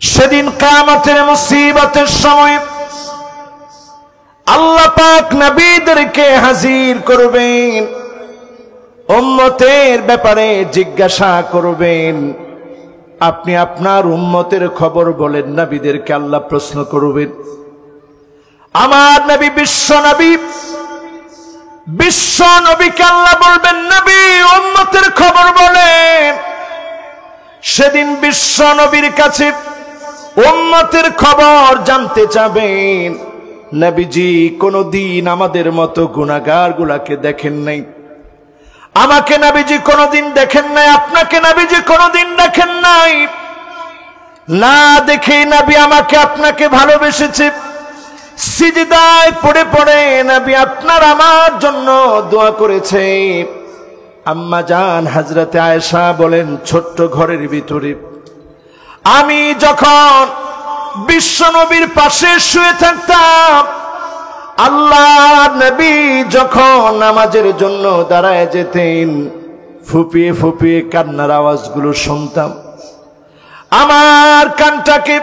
সেদিন কিয়ামতের মুসিবতের সময় আল্লাহ পাক নবীদেরকে হাজির করবেন, উম্মতের ব্যাপারে জিজ্ঞাসা করবেন। আপনি আপনার উম্মতের খবর বলেন। নবীদেরকে আল্লাহ প্রশ্ন করবেন। আমার নবী বিশ্ব নবীকে আল্লাহ বলবেন, নবী উম্মতের খবর বলেন। সেদিন বিশ্ব নবীর কাছে উম্মতের খবর জানতে চাবেন। নবীজি কোনদিন আমাদের মতো গুনাহগার গুলাকে দেখেন নাই, আমাকে নবীজি কোনদিন দেখেন নাই, আপনাকে নবীজি কোনদিন দেখেন নাই। না দেখে নবী আমাকে আপনাকে ভালোবেসেছে। সিজদায় পড়ে পড়ে নবী আপনার আমার জন্য দোয়া করেছে। আম্মা জান হযরতে আয়েশা বলেন, ছোট্ট ঘরের ভিতরে আমি যখন বিশ্ব নবীর পাশে শুয়ে থাকতাম, আল্লাহ নবী যখন নামাজের জন্য দাঁড়ায় যেতেন, ফুপিয়ে ফুপিয়ে কান্নার আওয়াজগুলো শুনতাম। আমার কানটাকে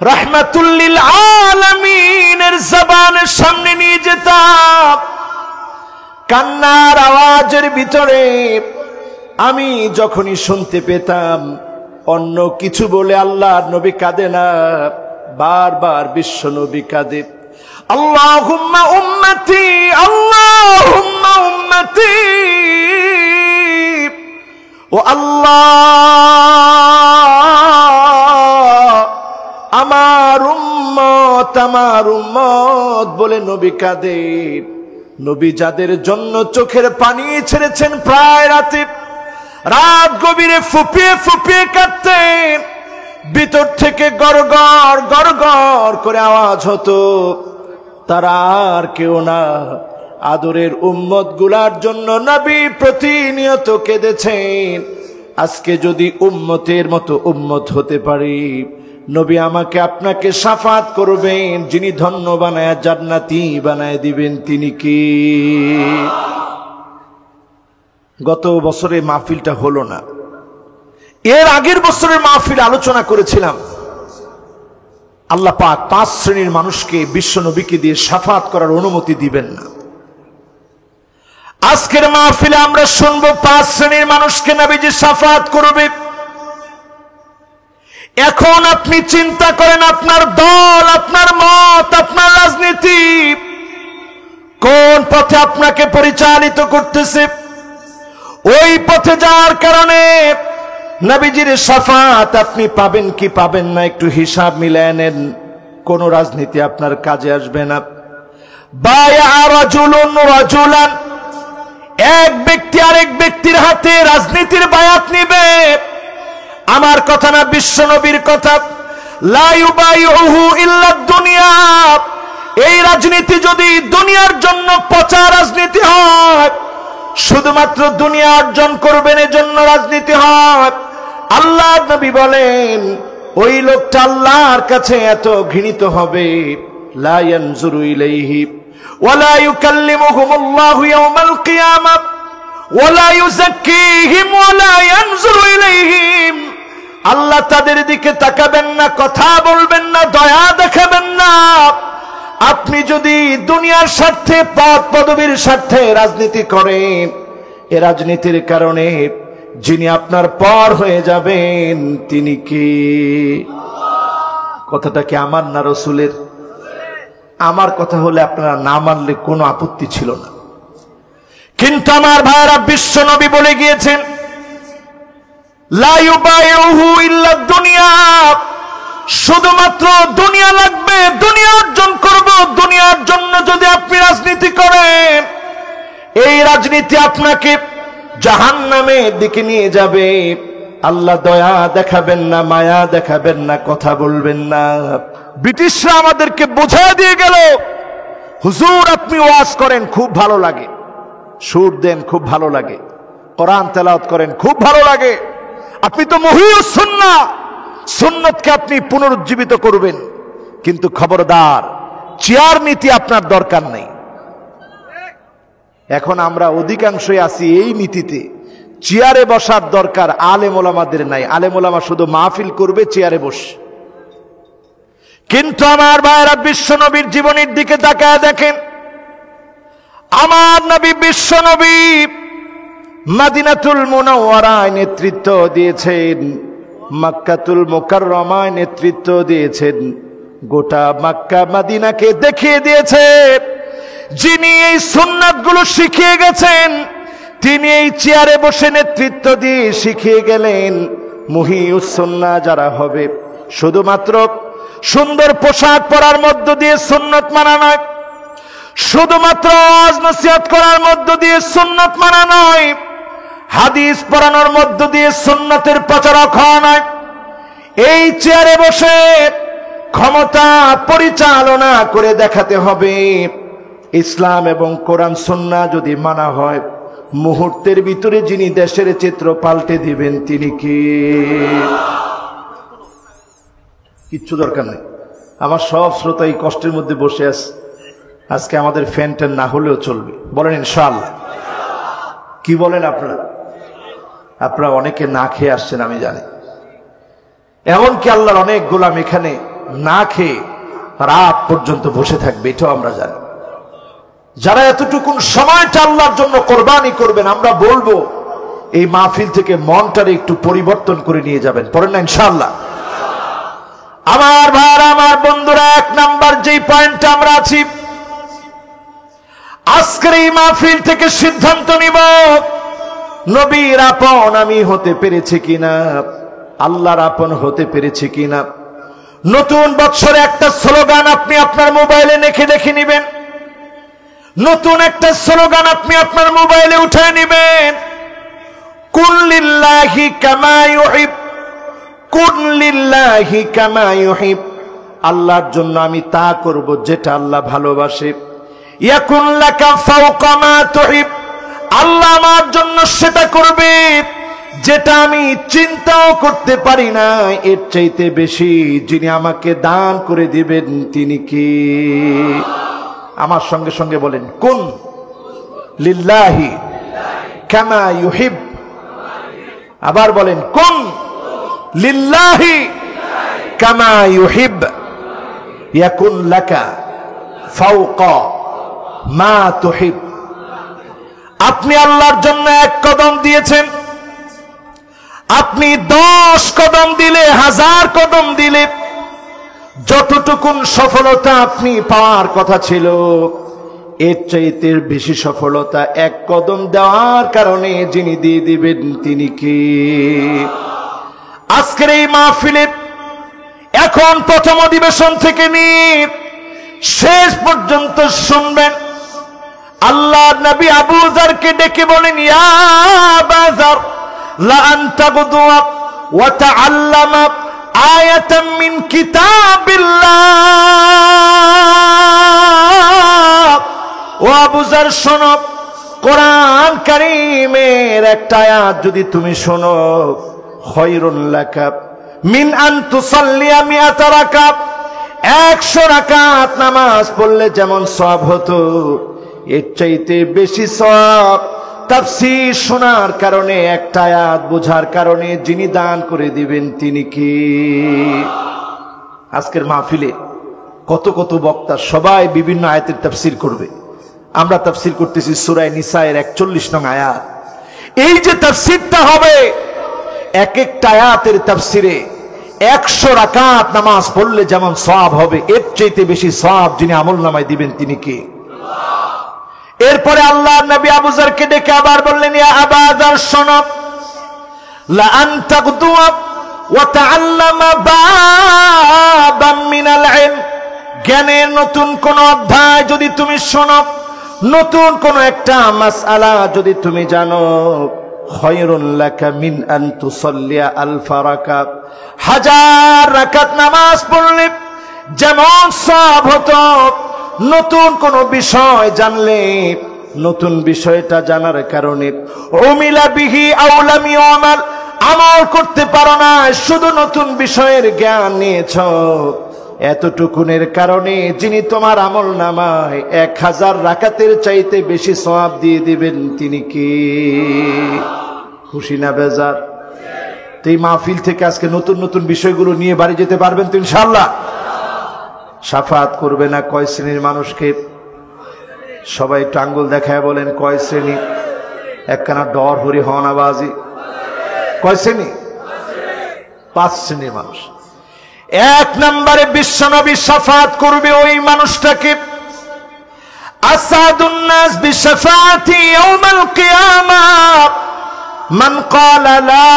রাহমাতুল লিল আলামিনের জবানের সামনে নিয়ে যেতাম। কান্নার আওয়াজের ভিতরে আমি যখনই শুনতে পেতাম অন্য কিছু বলে আল্লাহর নবী কাঁদে না, বারবার বিশ্ব নবী কাঁদে। আল্লাহুম্মা উম্মতি, আল্লাহুম্মা উম্মতি, ও আল্লাহ আমার উম্মত বলে নবী কাঁদে। নবী যাদের জন্য চোখের পানি ছেড়েছেন প্রায় রাত গভীরে ফুপিয়ে ফুপিয়ে কাঁদতেন। ভিতর থেকে গড়গড় গড়গড় করে আওয়াজ হতো, তারা আর কেউ না, আদরের উম্মত গুলার জন্য নবী প্রতিনিয়ত কেঁদেছেন। আজকে যদি উম্মতের মতো উম্মত হতে পারি, নবী আমাকে আপনাকে শাফাত করবেন। যিনি ধন্য বানায় জান্নাতি বানায় দিবেন তিনি কি? গত বছরে মাহফিলটা হলো না, এর আগের বছরের মাহফিল আলোচনা করেছিলাম আল্লাহ পাক 5 শ্রেণীর মানুষকে বিশ্ব নবীকে দিয়ে শাফাত করার অনুমতি দিবেন না। আজকের মাহফিলে আমরা শুনবো 5 শ্রেণীর মানুষকে নবীজি শাফাত করবে। এখন আপনি চিন্তা করেন, আপনার দল, আপনার মত, আপনার রাজনীতি কোন পথে আপনাকে পরিচালিত করতেছে। ওই পথে যাওয়ার কারণে নবীজির শাফাত আপনি পাবেন কি পাবেন না একটু হিসাব মিলায় নেন। কোন রাজনীতি আপনার কাজে আসবে না। বায়া রাজুলুন রাজুলান, এক ব্যক্তি আরেক ব্যক্তির হাতে রাজনীতির বায়াত নিবে। আমার কথা না, বিশ্ব নবীর কথা। লা ইউবাইউহু ইল্লা দুনিয়া, এই রাজনীতি যদি দুনিয়ার জন্য পচা রাজনীতি হয়, শুধুমাত্র দুনিয়া অর্জন করবেন এজন্য রাজনীতি হয়, আল্লাহ নবী বলেন ওই লোকটা আল্লাহর কাছে এত ঘৃণিত হবে। লা ইয়ানজুরু ইলাইহি ওয়ালা ইউকাল্লিমুহুমুল্লাহু ইয়াওমাল কিয়ামাহ ওয়ালা ইউযাক্কিহিম ওয়ালা ইয়ানজুরু ইলাইহিম, আল্লাহ তাদের দিকে তাকাবেন না, কথা বলবেন না, দয়া দেখাবেন না। আপনি যদি দুনিয়ার স্বার্থে, পদ পদবীর স্বার্থে রাজনীতি করেন, এ রাজনীতির কারণে যিনি আপনার পর হয়ে যাবেন তিনি কি? কথাটা কি আমার না রাসূলের? আমার কথা হলে আপনারা না মানলে কোনো আপত্তি ছিল না, কিন্তু আমার ভাইরা বিশ্ব নবী বলে গিয়েছেন লা ইউবাইউহু ইল্লা দুনিয়া, শুধুমাত্র দুনিয়া লাগবে, দুনিয়া অর্জন করব। দুনিয়ার জন্য যদি আপনি রাজনীতি করেন, এই রাজনীতি আপনাকে জাহান্নামের দিকে নিয়ে যাবে। আল্লাহ দয়া দেখাবেন না, মায়া দেখাবেন না, কথা বলবেন না। ব্রিটিশরা আমাদেরকে বোঝা দিয়ে গেল, হুজুর আপনি ওয়াজ করেন খুব ভালো লাগে, সুর দেন খুব ভালো লাগে, কোরআন তেলাওয়াত করেন খুব ভালো লাগে, আপনি তো মুহিউস সুন্নাহ, সুন্নতকে আপনি পুনরুজ্জীবিত করবেন, কিন্তু খবরদার চেয়ার নীতি আপনার দরকার নেই। এখন আমরা অধিকাংশই আছি এই নীতিতে, চেয়ারে বসার দরকার আলেম ওলামাদের নাই। আলেম ওলামা শুধু মাহফিল করবে, চেয়ারে বসে। কিন্তু আমার ভাইরা, বিশ্ব নবীর জীবনের দিকে তাকায় দেখেন। আমার নবী বিশ্ব নবী মদিনাতুল মুনাওয়ারায় নেতৃত্ব দিয়েছেন, মক্কাতুল মুকাররমায় নেতৃত্ব দিয়েছেন, গোটা মক্কা মদিনাকে দেখিয়ে দিয়েছে। যিনি এই সুন্নাতগুলো শিখিয়ে গেছেন, তিনি এই চেয়ারে বসে নেতৃত্ব দিয়ে শিখিয়ে গেলেন মুহিউস সুন্নাহ যারা হবে, শুধুমাত্র সুন্দর পোশাক পরার মধ্য দিয়ে সুন্নত মানা নয়, শুধুমাত্র ওয়াজ নসিহত করার মধ্য দিয়ে সুন্নত মানা নয়, হাদিস পড়ানোর মধ্য দিয়ে সুন্নতের প্রচারক হওয়া নয়। এই চেয়ারে বসে ক্ষমতা পরিচালনা করে দেখাতে হবে। ইসলাম এবং কোরআন সুন্নাহ যদি মানা হয়, মুহূর্তের ভিতরে যিনি দেশের চিত্র পাল্টে দিবেন তিনি কে? কিচ্ছু দরকার নেই। আমার সব শ্রোতা এই কষ্টের মধ্যে বসে আছে। আজকে আমাদের ফ্যান ট্যান না হলেও চলবে, বলেন ইনশাআল্লাহ। কি বলেন আপনারা? আপনারা অনেকে না খেয়ে আসছেন আমি জানি। এমনকি আল্লাহর অনেক গোলাম এখানে না খেয়ে রাত পর্যন্ত বসে থাকবে, এটাও আমরা জানি। যারা এতটুকুন সময়টা আল্লাহর জন্য কোরবানি করবেন, আমরা বলবো এই মাহফিল থেকে মনটারে একটু পরিবর্তন করে নিয়ে যাবেন, পড়েন না ইনশাআল্লাহ। আমার ভাইরা, আমার বন্ধুরা, এক নাম্বার যেই পয়েন্টে আমরা আছি, আজকের এই মাহফিল থেকে সিদ্ধান্ত নিব নবীর আপন আমি হতে পেরেছি কিনা, আল্লাহর আপন হতে পেরেছি কিনা। নতুন বছরে একটা স্লোগান আপনি আপনার মোবাইলে দেখে নেবেন। নতুন একটা স্লোগান আপনি আপনার মোবাইলে উঠে নেবেন। কুল লিল্লাহি কামা ইউহিব, কুল লিল্লাহি কামা ইউহিব। আল্লাহর জন্য আমি তা করব যেটা আল্লাহ ভালোবাসে। ইয়াকুন লাকা ফাওকা মা তুহিব। আল্লাহ আমার জন্য সেটা করবে যেটা আমি চিন্তাও করতে পারি না, এর চাইতে বেশি যিনি আমাকে দান করে দিবেন তিনি কে? আমার সঙ্গে সঙ্গে বলেন, কুন লিল্লাহি কামা ইউহিব। আবার বলেন, কুন লিল্লাহি কামা ইউহিব ইয়াকুন লাকা ফাওকা মা তুহিব। আপনি আল্লাহর জন্য এক কদম দিয়েছেন, আপনি 10 কদম দিলে, 1000 কদম দিলে, যতটুকুন সফলতা আপনি পাওয়ার কথা ছিল, এর চাইতে বেশি সফলতা এক কদম দেওয়ার কারণে যিনি দিয়ে দিবেন তিনি কে? আজকের এই মাহফিলে এখন প্রথম অধিবেশন থেকে নিয়ে শেষ পর্যন্ত শুনবেন, আল্লাহর নবী আবু যারকে ডেকে বলেন, ইয়া আবু যার লা আনতা গুদওয়া ওয়া তাআল্লামা আয়াতাম মিন কিতাবিল্লাহ। ও আবু যার শোনো, কোরআন কারীমের একটা আয়াত যদি তুমি শোনো, খায়রুল লাকা মিন আন তুসাল্লিয়া মিআতা রাকাত। 100 রাকাত নামাজ পড়লে যেমন সওয়াব হতো, এর চাইতে বেশি সওয়াব তাফসীর শোনার কারণে, একটা আয়াত বোঝার কারণে যিনি দান করে দিবেন তিনি কি? আজকের মাহফিলে কত কত বক্তা সবাই বিভিন্ন আয়াতের তাফসীর করবে। আমরা তাফসীর করতেছি সূরা নিসায়ের 41 নং আয়াত। এই যে তাফসীরটা হবে, এক একটা আয়াতের তাফসীরে 100 রাকাত নামাজ পড়লে যেমন সওয়াব হবে, এর চাইতে বেশি সওয়াব যিনি আমলনামায় দিবেন তিনি কে? এরপরে আল্লাহর নবী আবু যারকে ডেকে আবার বললেন, ইয়া আবু যার শোনো, লা আনতা গুদওয়া ওয়া তাআল্লামা বাবাম মিনাল ইলম। জ্ঞানের নতুন কোন অধ্যায় যদি তুমি শোনো, নতুন কোন একটা মাসআলা যদি তুমি জানো, খায়রুল লাকা মিন আন তুসাল্লিয়া আলফা রাকাত। 1000 রাকাত নামাজ পড়লে যেমন সওয়াব হতো, নতুন কোন বিষয় জানলে, নতুন বিষয়টা জানার কারণে উমিলা বিহি আও লাম ইউমাল, আমল করতে পারো না, শুধু নতুন বিষয়ের জ্ঞান নিয়েছ, এতটুকুনের কারণে যিনি তোমার আমল নামায় 1000 রাকাতের চাইতে বেশি সওয়াব দিয়ে দিবেন তিনি কি? খুশি না বেজার? তো এই মাহফিল থেকে আজকে নতুন নতুন বিষয়গুলো নিয়ে বাড়ি যেতে পারবেন তো ইনশাআল্লাহ? শাফাত করবে না কয় শ্রেণীর মানুষকে? সবাই একটু আঙ্গুল দেখায় বলেন কয় শ্রেণী? একখানা ডর হরি হওয়ানাবাজি। কয় শ্রেণী? 5 শ্রেণীর মানুষ। 1 নম্বরে বিশ্বনবী শাফাত করবে ওই মানুষটাকে, আসাদুন নাস বিশাফাতি ইয়াউমাল কিয়ামাহ মান ক্বালা লা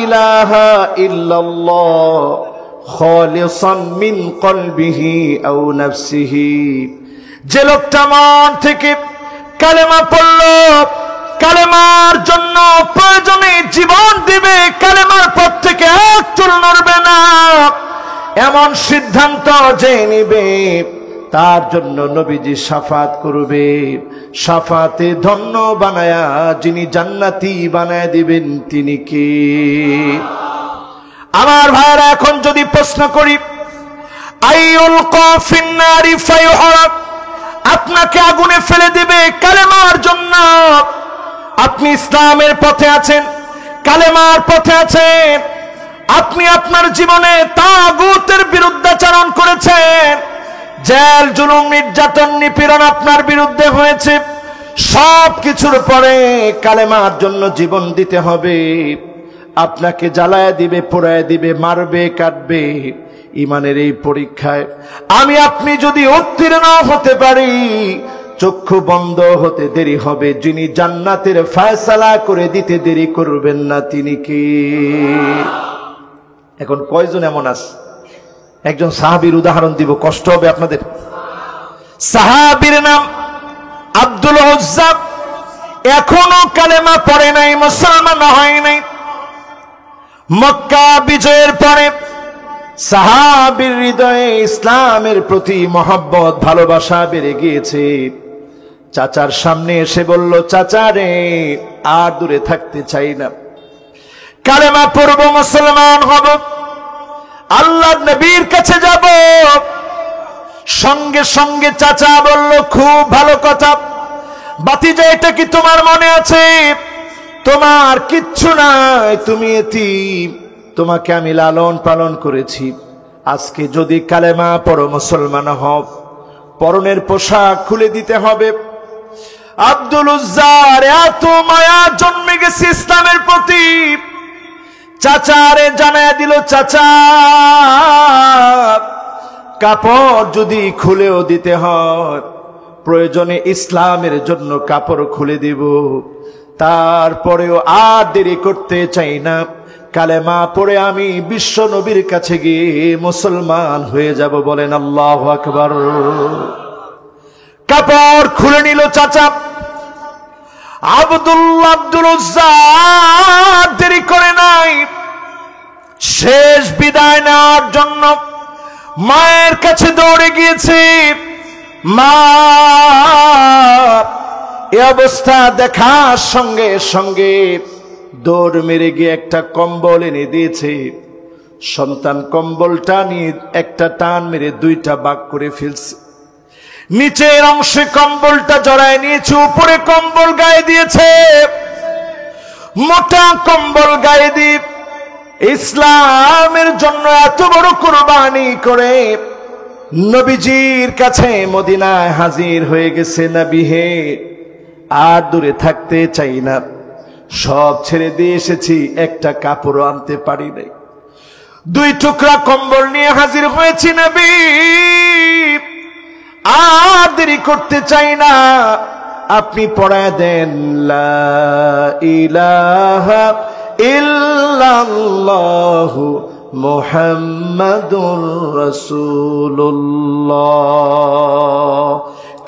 ইলাহা ইল্লাল্লাহ খালিসান মিন কলবিহি আও নাফসিহি। যে লোকটা মন থেকে কালেমা পড়ল, কালেমার জন্য প্রয়োজনে জীবন দিবে, কালেমার পথ থেকে এক চুল নড়বে না, এমন সিদ্ধান্ত যে নিবে, তার জন্য নবীজি শাফাত করবে। শাফাতে ধন্য বানায়া যিনি জান্নাতি বানায় দিবেন তিনি কে? আমার ভাইরা, এখন যদি প্রশ্ন করি আইউল কাফিন নারি ফায়ুহরাক, আপনাকে আগুনে ফেলে দিবে কালেমার জন্য। আপনি ইসলামের পথে আছেন, কালেমার পথে আছেন, আপনি আপনার জীবনে তাগুতের বিরুদ্ধাচরণ করেছেন, জেল জুলুম নির্যাতন নিপীড়ন আপনার বিরুদ্ধে হয়েছে, সব কিছুর পরে কালেমার জন্য জীবন দিতে হবে। আপনাকে জ্বালায় দিবে, পোড়ায় দিবে, মারবে, কাটবে। ইমানের এই পরীক্ষায় আমি আপনি যদি উত্তীর্ণ হতে পারি, চক্ষু বন্ধ হতে দেরি হবে, যিনি জান্নাতের ফয়সালা করে দিতে দেরি করবেন না তিনি কে? এখন কয়জন এমন আছে? একজন সাহাবীর উদাহরণ দিব, কষ্ট হবে আপনাদের। সাহাবীর নাম আব্দুল উজ্জা, এখনো কালেমা পড়ে নাই, মুসলমান হয় নাই। মক্কা বিজয়ের পরে সাহাবীর হৃদয়ে ইসলামের প্রতি মহব্বত, ভালোবাসা বেড়ে গিয়েছে। চাচার সামনে এসে বলল, চাচা রে, আর দূরে থাকতে চাই না, কালেমা পড়ব, মুসলমান হব, আল্লাহর নবীর কাছে যাব। সঙ্গে সঙ্গে চাচা বলল, খুব ভালো কথা ভাতিজা, এটা কি তোমার মনে আছে? তোমার কিচ্ছু নাই, তুমি এতিম, তোমাকে আমি লালন পালন করেছি। আজকে যদি কালেমা পড়ো, মুসলমান হও, পরনের পোশাক খুলে দিতে হবে। আব্দুল উজ্জার এত মায়া জন্মে গেছে ইসলামের প্রতি, চাচারে জানায় দিল, চাচা কাপড় যদি খুলেও দিতে হয়, প্রয়োজনে ইসলামের জন্য কাপড় খুলে দিব, তারপরেও আর দেরি করতে চাই না, কালেমা পড়ে আমি বিশ্ব নবীর কাছে গিয়ে মুসলমান হয়ে যাব। বলেন আল্লাহু আকবার। কাপড় খুলে নিল চাচা। আব্দুল উজ্জা দেরি করে নাই, শেষ বিদায় নেওয়ার জন্য মায়ের কাছে দৌড়ে গিয়েছে। মা এই অবস্থা দেখার সঙ্গে সঙ্গে দৌড় মেরে গিয়ে একটা কম্বল এনে দিয়েছে। সন্তান কম্বলটা নিয়ে একটা টান মেরে 2টা ভাগ করে ফেলছে। নিচের অংশে কম্বলটা জড়ায় নিয়েছে, উপরে কম্বল গায়ে দিয়েছে। মোটা কম্বল গায়ে দিয়ে ইসলামের জন্য এত বড় কুরবানি করে নবীজির কাছে মদিনায় হাজির হয়ে গেছে। নবী হে, আর দূরে থাকতে চাই না, সব ছেড়ে দিয়ে এসেছি, একটা কাপড়ও আনতে পারি নাই, 2 টুকরা কম্বল নিয়ে হাজির হয়েছি। নবী, আর দেরি করতে চাই না, আপনি পড়ায় দেন লা ইলাহা ইল্লাল্লাহু মুহাম্মাদুর রাসূলুল্লাহ।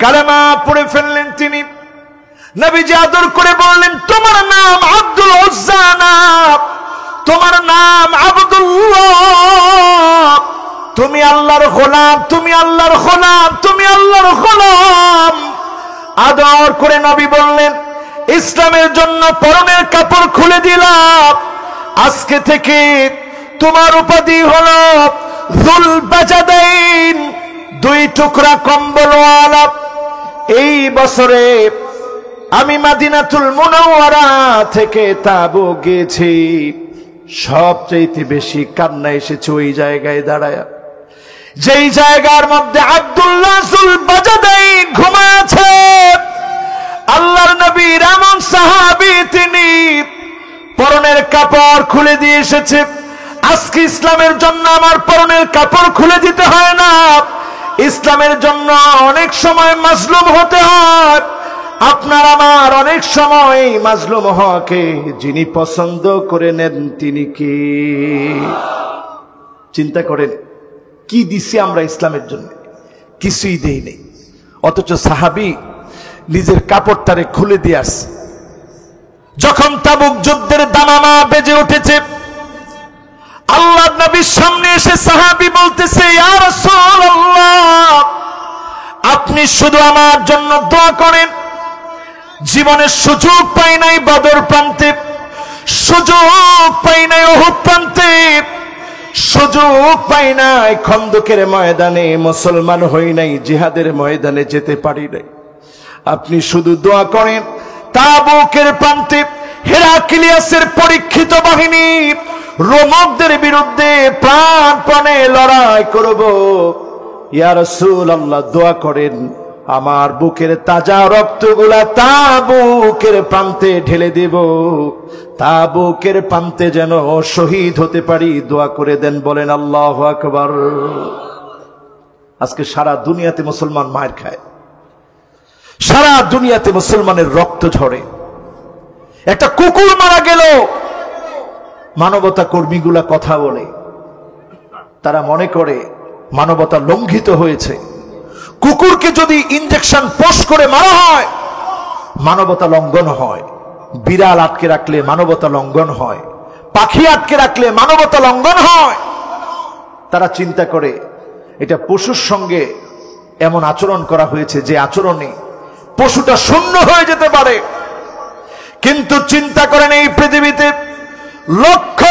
কালেমা পড়ে ফেললেন তিনি। নবীজি আদর করে বললেন, তোমার নাম আব্দুল উজ্জা না, তোমার নাম আব্দুল্লাহ, তুমি আল্লাহর গোলাম, তুমি আল্লাহর গোলাম, তুমি আল্লাহর গোলাম। আদর করে নবী বললেন, ইসলামের জন্য পরনের কাপড় খুলে দিলাম, আজকে থেকে তোমার উপাধি হলো যুল বাজাদাইন, 2 টুকরা কম্বলওয়ালা। এই বছরে আমি মদিনাতুল মুনাওয়ারা থেকে তাবুক গেছি, সবচেয়ে বেশি কান্না এসেছে ওই জায়গায় দাঁড়ায়, যেই জায়গার মধ্যে আব্দুল্লাহ যুল বাজাদাইন ঘুমাচ্ছে। আল্লাহর নবীর এমন সাহাবী, তিনি পরনের কাপড় খুলে দিয়ে এসেছে। আজকে ইসলামের জন্য আমার পরনের কাপড় খুলে দিতে হয় না, ইসলামের জন্য অনেক সময় মাজলুম হতে হয়। আপনার আমার অনেক সময় মাজলুম হওয়াকে যিনি পছন্দ করে নেন তিনি কে? চিন্তা করেন, কি দিছি আমরা ইসলামের জন্য? কিছুই দেই নেই, অথচ সাহাবী নিজের কাপড়টারে খুলে দিয়ে আসছে। যখন তাবুক যুদ্ধের দামামা বেজে উঠেছে, আল্লাহর নবীর সামনে এসে সাহাবী বলতেছে, ইয়া রাসূলুল্লাহ, আপনি শুধু আমার জন্য দোয়া করেন। জীবনের সুযোগ পাই নাই বদর প্রান্তে, সুযোগ পাই নাই উহুদ প্রান্তে, সুযোগ পাই নাই খন্দকের ময়দানে, মুসলমান হই নাই জিহাদের ময়দানে যেতে পারি নাই। আপনি শুধু দোয়া করেন, তাবুকের প্রান্তে হেরাক্লিয়াসের পরীক্ষিত বাহিনী রোমকদের বিরুদ্ধে প্রাণপণে লড়াই করব। ইয়া রাসূলুল্লাহ, দোয়া করেন আমার বুকের তাজা রক্তগুলা তাবুকের প্রান্তে ঢেলে দেব, তাবুকের প্রান্তে যেন শহীদ হতে পারি, দোয়া করে দেন। বলেন আল্লাহু আকবার। আজকে সারা দুনিয়াতে মুসলমান মার খায়, সারা দুনিয়াতে মুসলমানের রক্ত ঝরে। একটা কুকুর মারা গেল, মানবতা কর্মীগুলা কথা বলে, তারা মনে করে মানবতা লঙ্ঘিত হয়েছে। কুকুরকে যদি ইনজেকশন পোষ করে মারা হয়, মানবতা লঙ্ঘন হয়। বিড়াল আটকে রাখলে মানবতা লঙ্ঘন হয়, পাখি আটকে রাখলে মানবতা লঙ্ঘন হয়। তারা চিন্তা করে এটা পশুর সঙ্গে এমন আচরণ করা হয়েছে যে আচরণে পশুটা শূন্য হয়ে যেতে পারে। কিন্তু চিন্তা করেন, এই পৃথিবীতে লক্ষ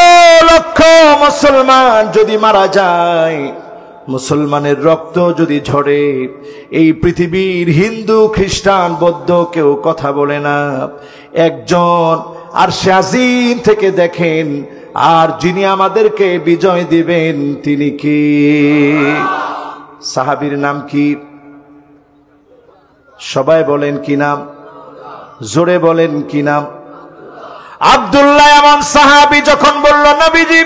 লক্ষ মুসলমান যদি মারা যায়, মুসলমানের রক্ত যদি ঝরে, এই পৃথিবীর হিন্দু খ্রিস্টান বৌদ্ধ কেউ কথা বলে না। একজন আরশে আজিম থেকে দেখেন, আর যিনি আমাদেরকে বিজয় দিবেন তিনি কি? সাহাবীর নাম কি? সবাই বলেন কি নাম? জোরে বলেন কি নাম? আব্দুল্লাহ। এমন সাহাবী যখন বলল, নবীজি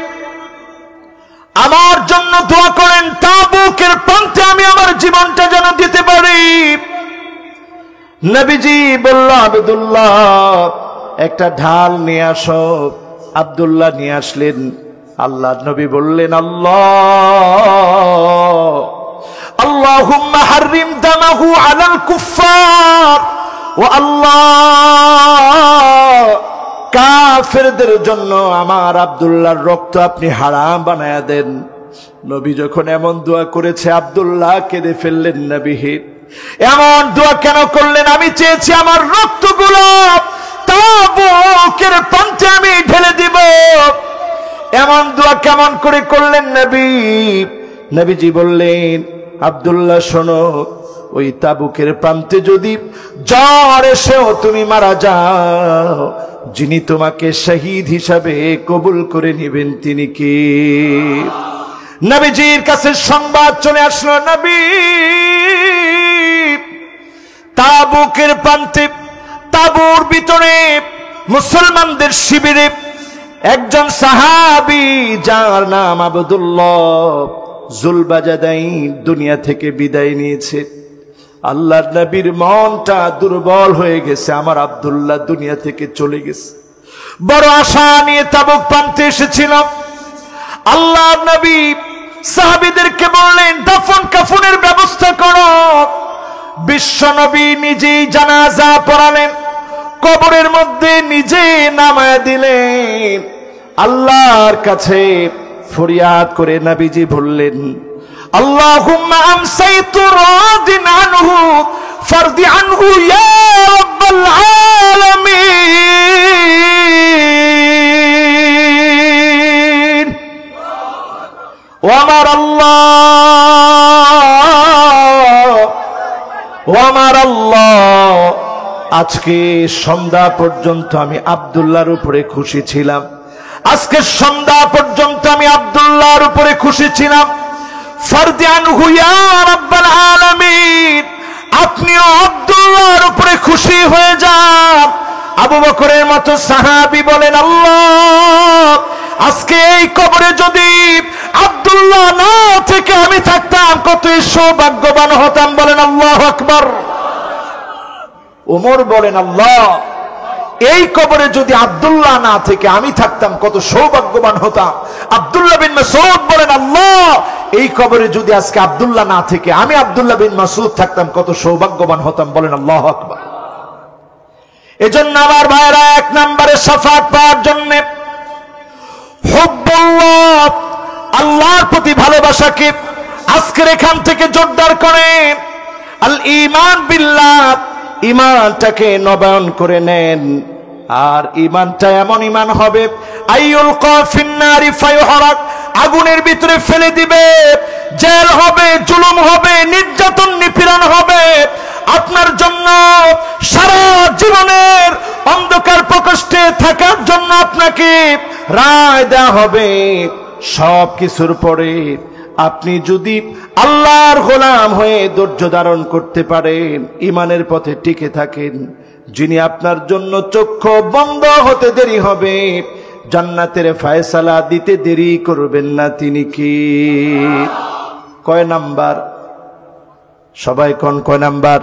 আমার জন্য দোয়া করেন, তাবুকের প্রান্তে আমি আমার জীবনটা যেন দিতে পারি। নবীজি বলল, আব্দুল্লাহ একটা ঢাল নিয়ে আসো। আব্দুল্লাহ নিয়ে আসলেন। আল্লাহ নবী বললেন, আল্লাহুম্মা হাররিম দামাহু আলাল কুফফার, ও আল্লাহ কাফেরদের জন্য আমার আব্দুল্লাহর রক্ত আপনি হারাম বানায়া দেন। নবী যখন এমন দোয়া করেছে, আব্দুল্লাহ কেঁদে ফেললেন। নবী এমন দোয়া কেন করলেন? আমি চেয়েছি আমার রক্তগুলো তাবুকের প্রান্তে আমি ঢেলে দিব। এমন দোয়া কেমন করে করলেন নবী? নবীজি বললেন, আব্দুল্লাহ শোনো, ওই তাবুকের প্রান্তে যদি জ্বর এসেও তুমি মারা যাও, যিনি তোমাকে শহীদ হিসাবে কবুল করে নেবেন তিনি কে? নবীজির কাছে সংবাদ চলে আসলো, নবী তাবুকের প্রান্তে, তাবুর ভিতরে মুসলমানদের শিবিরে একজন সাহাবী যার নাম আব্দুল্লাহ যুল বাজাদাইন দুনিয়া থেকে বিদায় নিয়েছে। আল্লাহর নবীর মনটা দুর্বল হয়ে গেছে, আমার আব্দুল্লাহ দুনিয়া থেকে চলে গেছে। বড় আশা নিয়ে তাবুক প্রান্তে এসেছিল। আল্লাহর নবী সাহাবীদেরকে বললেন, দাফন কাফনের ব্যবস্থা করো। বিশ্ব নবী নিজেই জানাজা পড়ালেন, কবরের মধ্যে নিজে নামায়া দিলেন। আল্লাহর কাছে ফরিয়াদ করে নবীজি বললেন, আল্লাহুম্মা আমসাইতু রাদিন আনহু ফারদি আনহু ইয়া রাব্বাল আলামিন। ও আমার আল্লাহ, ও আমার আল্লাহ, আজকে সন্ধ্যা পর্যন্ত আমি আব্দুল্লাহর উপরে খুশি ছিলাম, আজকে সন্ধ্যা পর্যন্ত আমি আব্দুল্লাহর উপরে খুশি ছিলাম। ফারদি আনহু ইয়া রাব্বাল আলামিন, আপনিও আব্দুল্লাহর উপরে খুশি হয়ে যান। আবু বকরের মতো সাহাবী বলেন, আল্লাহ, আজকে এই কবরে যদি আব্দুল্লাহ না থেকে আমি থাকতাম কতই সৌভাগ্যবান হতাম। বলেন আল্লাহু আকবার। ওমর বলেন, আল্লাহ, এই কবরে যদি আব্দুল্লাহ না থেকে আমি থাকতাম কত সৌভাগ্যবান হতাম। আব্দুল্লাহ বিন মাসউদ বলেন, আল্লাহ, এই কবরে যদি আজকে আব্দুল্লাহ না থেকে আমি আব্দুল্লাহ বিন মাসউদ থাকতাম কত সৌভাগ্যবান হতাম। বলেন আল্লাহু আকবার। এজন্য আমার ভাইরা, এক নম্বরে শাফাত পাওয়ার জন্য হুব্বুল্লাহ, আল্লাহর প্রতি ভালোবাসাকে আজকের এখান থেকে জোরদার করেন। আল ঈমান বিল্লাহ, ঈমানটাকে নবায়ন করে নেন। আর ঈমানটা এমন ঈমান হবে, আইয়ুল কাফিন নারি ফায়ুহরাক, আগুনের ভিতরে ফেলে দিবে, জেল হবে, জুলুম হবে, নির্যাতন নিপীড়ন হবে। আপনার জন্য সারা জীবনের অন্ধকার প্রকোষ্ঠে থাকার জন্য আপনাকে রায় দেওয়া হবে। সব কিছুর পরে আপনি যদি আল্লাহর গোলাম হয়ে ধৈর্য ধারণ করতে পারেন, ঈমানের পথে টিকে থাকেন, যিনি আপনার জন্য চক্ষু বন্ধ হতে দেরি হবে, জান্নাতের ফয়সালা দিতে দেরি করবেন না, তিনি কি? কয় নাম্বার? সবাই কোন কয় নাম্বার?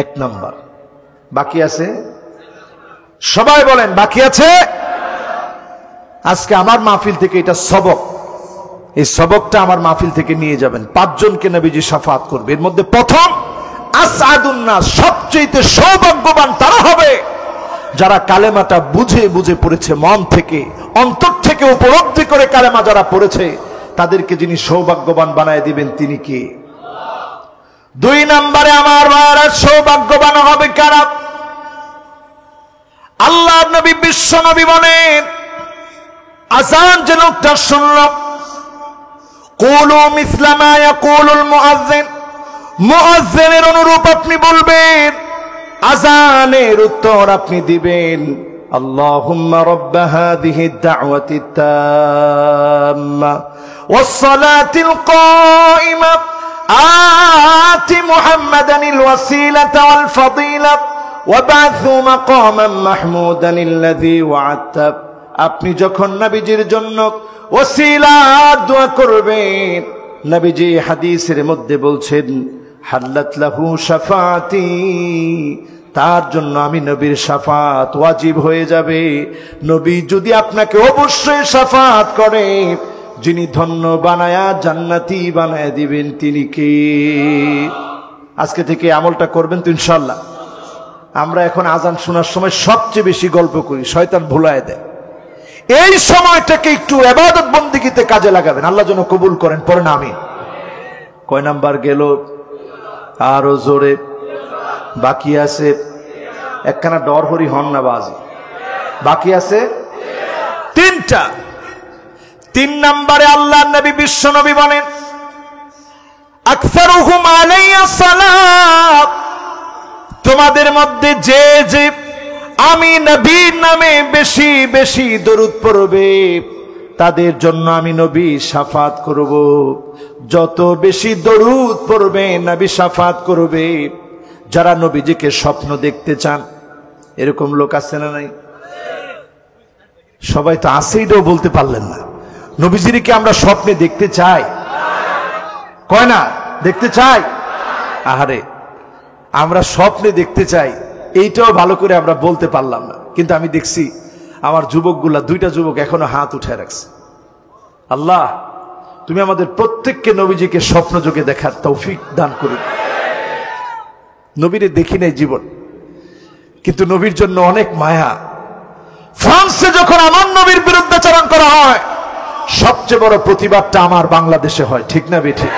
এক নাম্বার। বাকি আছে? সবাই বলেন বাকি আছে। আজকে আমার মাহফিল থেকে এটা সবক, এই সবকটা আমার মাহফিল থেকে নিয়ে যাবেন। 5 জনকে নবীজি শাফাত করবে। এর মধ্যে প্রথম আসআদুন নাস, সবচেয়ে সৌভাগ্যবান তারা হবে যারা কালেমাটা বুঝে বুঝে পড়েছে, মন থেকে অন্তর থেকে উপলব্ধি করে কালেমা যারা পড়েছে, তাদেরকে যিনি সৌভাগ্যবান বানায় দিবেন তিনি কি? 2 নম্বরে আমার ভাইরা, সৌভাগ্যবান হবে কারা? আল্লাহর নবী বিশ্ব নবী বলেন, আযান যে লোকটা শুনল, কুলু মিসলা মা ইয়াকুলুল মুআজ্জিন, মুআজ্জিনের অনুরূপ আপনি বলবেন, আযানের উত্তর আপনি দিবেন, আল্লাহুম্মা রাব্বা হাযিহি দাওয়াতিত তাম্মা ওয়াস সালাতিল কায়িমা আতি মুহাম্মাদানিল ওয়াসিলাতা ওয়াল ফাদিলা ওয়াবআথু মাকামান মাহমুদান আল্লাযী ওয়া'আদতা। আপনি যখন নবীজির জন্য ওসিলার দোয়া করবেন, নবীজি হাদিসের মধ্যে বলছেন, হাল্লাত লাহু শাফাতি, তার জন্য আমি নবীর শাফাত ওয়াজিব হয়ে যাবে। নবী যদি আপনাকে অবশ্যই শাফাত করে, যিনি ধন্য বানায়া জান্নাতি বানায়া দিবেন তিনি কে? আজকে থেকে আমলটা করবেন তো ইনশাআল্লাহ। আমরা এখন আজান শোনার সময় সবচেয়ে বেশি গল্প করি, শয়তান ভুলায় দেয়। এই সময়টাকে একটু ইবাদত বন্দেগীতে কাজে লাগাবেন, আল্লাহ যেন কবুল করেন। পড়েন আমিন। কয় নাম্বার গেল? আরো জোরে। বাকি আছে একখানা ডর হরি হন না বাজি। বাকি আছে 3টা। 3 নম্বরে আল্লাহর নবী বিশ্ব নবী বলেন, আকসারুহুম আলাইয়া সালাত, তোমাদের মধ্যে যে যে আমি নবীর নামে বেশি বেশি দরুদ পড়বে, তাদের জন্য আমি নবী শাফাত করব। যত বেশি দরুদ পড়বে নবী শাফাত করবে। যারা নবীজিকে স্বপ্ন দেখতে চান, এরকম লোক আছে না নাই? সবাই তো আছে, এটাও বলতে পারলেন না। নবীজির কি আমরা স্বপ্নে দেখতে চাই? কয় না দেখতে চাই? আহারে, আমরা স্বপ্নে দেখতে চাই, এইটাও ভালো করে আমরা বলতে পারলাম না। কিন্তু আমি দেখছি আমার যুবকগুলা, 2টা যুবক এখনো হাত উঠে রাখছে। আল্লাহ, তুমি আমাদের প্রত্যেককে নবীজিকে স্বপ্ন যোগে দেখার তৌফিক দান করুন। নবীরে দেখি নাই জীবন, কিন্তু নবীর জন্য অনেক মায়া। ফ্রান্সে যখন আমার নবীর বিরুদ্ধাচরণ করা হয়, সবচেয়ে বড় প্রতিবাদটা আমার বাংলাদেশে হয়, ঠিক না বেঠিক?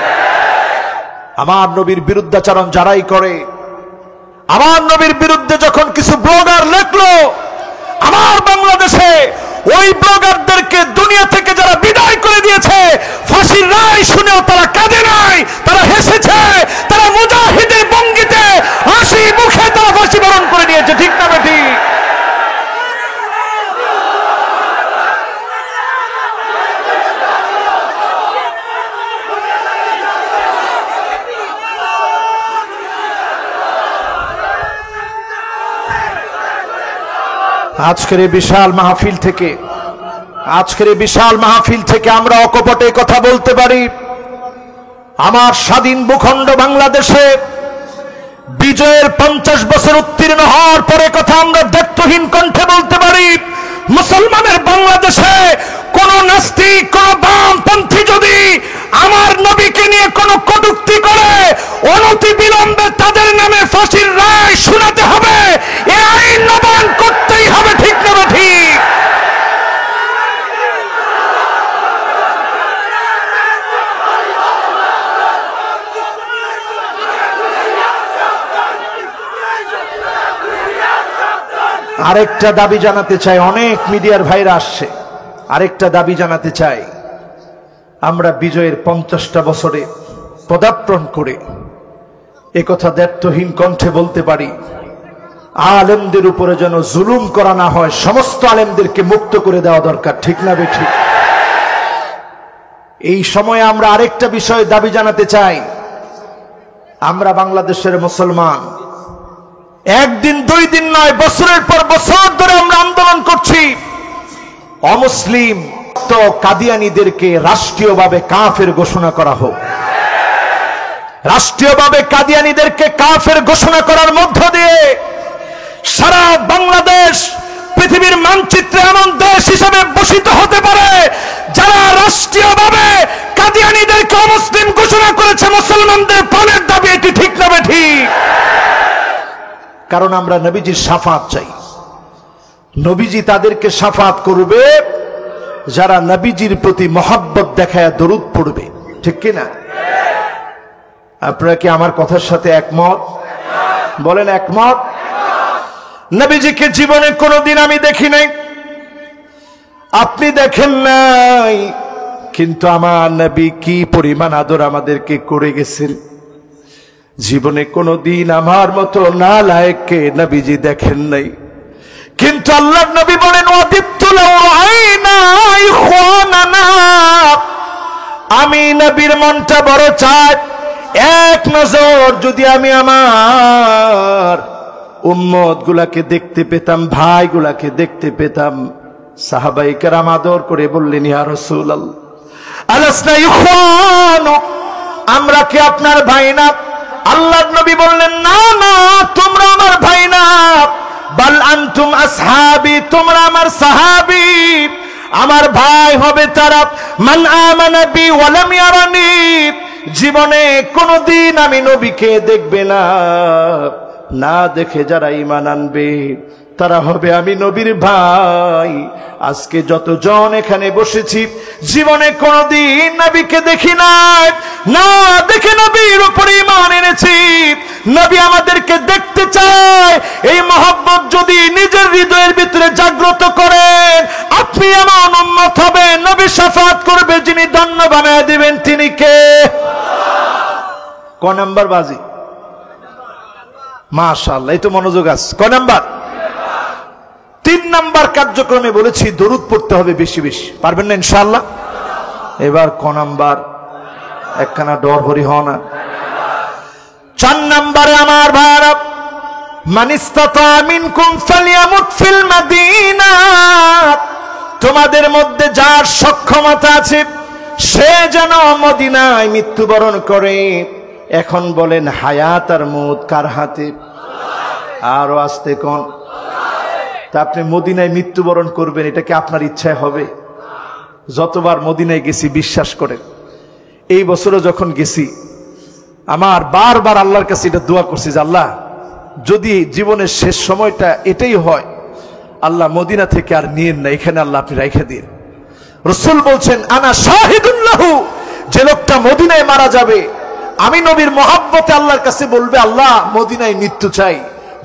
আমার নবীর বিরুদ্ধাচরণ যারাই করে, আমার নবীর বিরুদ্ধে যখন কিছু ব্লগার লেখলো, আমার বাংলাদেশে ওই ব্লগারদেরকে দুনিয়া থেকে যারা বিদায় করে দিয়েছে, ফাঁসির রায় শুনেও তারা কাঁদে নাই, তারা হেসেছে, তারা মুজাহিদের ভঙ্গিতে হাসি মুখে তারা ফাঁসি আজকের এই বিশাল মাহফিল থেকে আমরা অকপটে কথা বলতে পারি। আমার স্বাধীন ভূখণ্ড বাংলাদেশে বিজয়ের 50 বছর উত্তীর্ণ হওয়ার পরে কথা আমরা দায়িত্বহীন কণ্ঠে বলতে পারি, মুসলমানের বাংলাদেশে কোন নাস্তিক, কোন বামপন্থী যদি আমার নবীকে নিয়ে কোন কটূক্তি করে, অনতি বিলম্বে তাদের নামে ফাঁসির রায় শোনাতে হবে। এই আইন নবায়ন করতেই হবে, ঠিক না ঠিক? আরেকটা দাবি জানাতে চাই, অনেক মিডিয়ার ভাইরা আসছে, আরেকটা দাবি জানাতে চাই, আমরা বিজয়ের 50টা বছরে পদার্পণ করে একথা দায়িত্বহীন কণ্ঠে বলতে পারি, আলেমদের উপরে যেন জুলুম করা না হয়, সমস্ত আলেমদেরকে মুক্ত করে দেওয়া দরকার, ঠিক না বেঠিক? এই সময়ে আমরা আরেকটা বিষয়ে দাবি জানাতে চাই, আমরা বাংলাদেশের মুসলমান, একদিন দুই দিন নয়, বছরের পর বছর ধরে আমরা আন্দোলন করছি, অমুসলিম তো কাদিয়ানীদেরকে রাষ্ট্রীয়ভাবে কাফের ঘোষণা করা হোক। রাষ্ট্রীয়ভাবে কাদিয়ানীদেরকে কাফের ঘোষণা করার মধ্য দিয়ে সারা বাংলাদেশ পৃথিবীর মানচিত্রে এমন দেশ হিসেবে ভূষিত হতে পারে যারা রাষ্ট্রীয়ভাবে কাদিয়ানীদেরকে অমুসলিম ঘোষণা করেছে। মুসলমানদের প্রাণের দাবি এটি, ঠিক না ঠিক? কারণ আমরা নবীজির শাফাত চাই। নবীজি তাদেরকে শাফাত করবে যারা নবীজির প্রতি মহব্বত দেখায় দরুদ পড়বে, ঠিক কি না? আপনারা কি আমার কথার সাথে একমত? বলেন একমত? নবীজিকে জীবনে কোনোদিন আমি দেখি নাই, আপনি দেখেন নাই, কিন্তু আমার নবী কি পরিমাণ আদর আমাদেরকে করে গেছেন। জীবনে কোনোদিন আমার মতো নালায়েককে নবীজি দেখেন নাই, কিন্তু আল্লাহর নবী বলেন, আমি নবীর মনটা বড় চাই, এক নজর যদি আমি আমার উম্মত গুলাকে দেখতে পেতাম, ভাই গুলাকে দেখতে পেতাম। সাহাবায়ে কেরাম আদর করে বললেন, ইয়া রাসূলুল্লাহ, আলাসনা ইখওয়ানু, আমরা কি আপনার ভাই না? আল্লাহর নবী বললেন, না না, তোমরা আমার ভাই না, বাল আনতুম আসহাবি, তোমরা আমার সাহাবী। আমার ভাই হবে তারা মান আমানা বি ওয়া লাম ইয়ারানি, জীবনে কোনদিন আমি নবীকে দেখবে না, না দেখে যারা ঈমান আনবে তারা হবে আমি নবীর ভাই। আজকে যতজন এখানে বসেছি জীবনে কোনদিন নবীকে দেখি নাই, না দেখে নবীর উপর ঈমান এনেছি। নবী আমাদেরকে দেখতে চায়, এই মহব্বত যদি নিজের হৃদয়ের ভিতরে জাগ্রত করেন, আপনি এমন উম্মত হবেন, নবী শাফাত করবে, যিনি ধন্য বানায় দিবেন তিনি কে? ক নাম্বার বাজি? মাশাআল্লাহ, এই তো মনোযোগ আছে। ক নাম্বার? 3 নাম্বার কার্যক্রমে বলেছি দরুদ পড়তে হবে বেশি বেশি, পারবেন না ইনশাআল্লাহ? এবার ক নাম্বার? একখানা ডর হরি হ না। 4 নাম্বারে আমার ভাইরা, মান ইসতাতা মিনকুম ফালিয়ামুত ফিল মাদিনা, তোমাদের মধ্যে যার সক্ষমতা আছে সে যেন মদিনায় মৃত্যুবরণ করে। এখন বলেন, হায়াত আর মউত কার হাতে? আরো আসতে কোন? তা আপনি মদিনায় মৃত্যুবরণ করবেন, এটা কি আপনার ইচ্ছায় হবে? যতবার মদিনায় গেছি বিশ্বাস করেন, এই বছরও যখন গেছি আমার বারবার আল্লাহর কাছে এটা দোয়া করছি যে আল্লাহ, যদি জীবনের শেষ সময়টা এটাই হয়, আল্লাহ মদিনা থেকে আর নিয়েন না, এখানে আল্লাহ আপনি রাইখা দিন। রাসূল বলছেন, আনা শাহিদুল্লাহু, যে লোকটা মদিনায় মারা যাবে, আমি নবীর মহব্বতে আল্লাহর কাছে বলবে, আল্লাহ মদিনায় মৃত্যু চাই,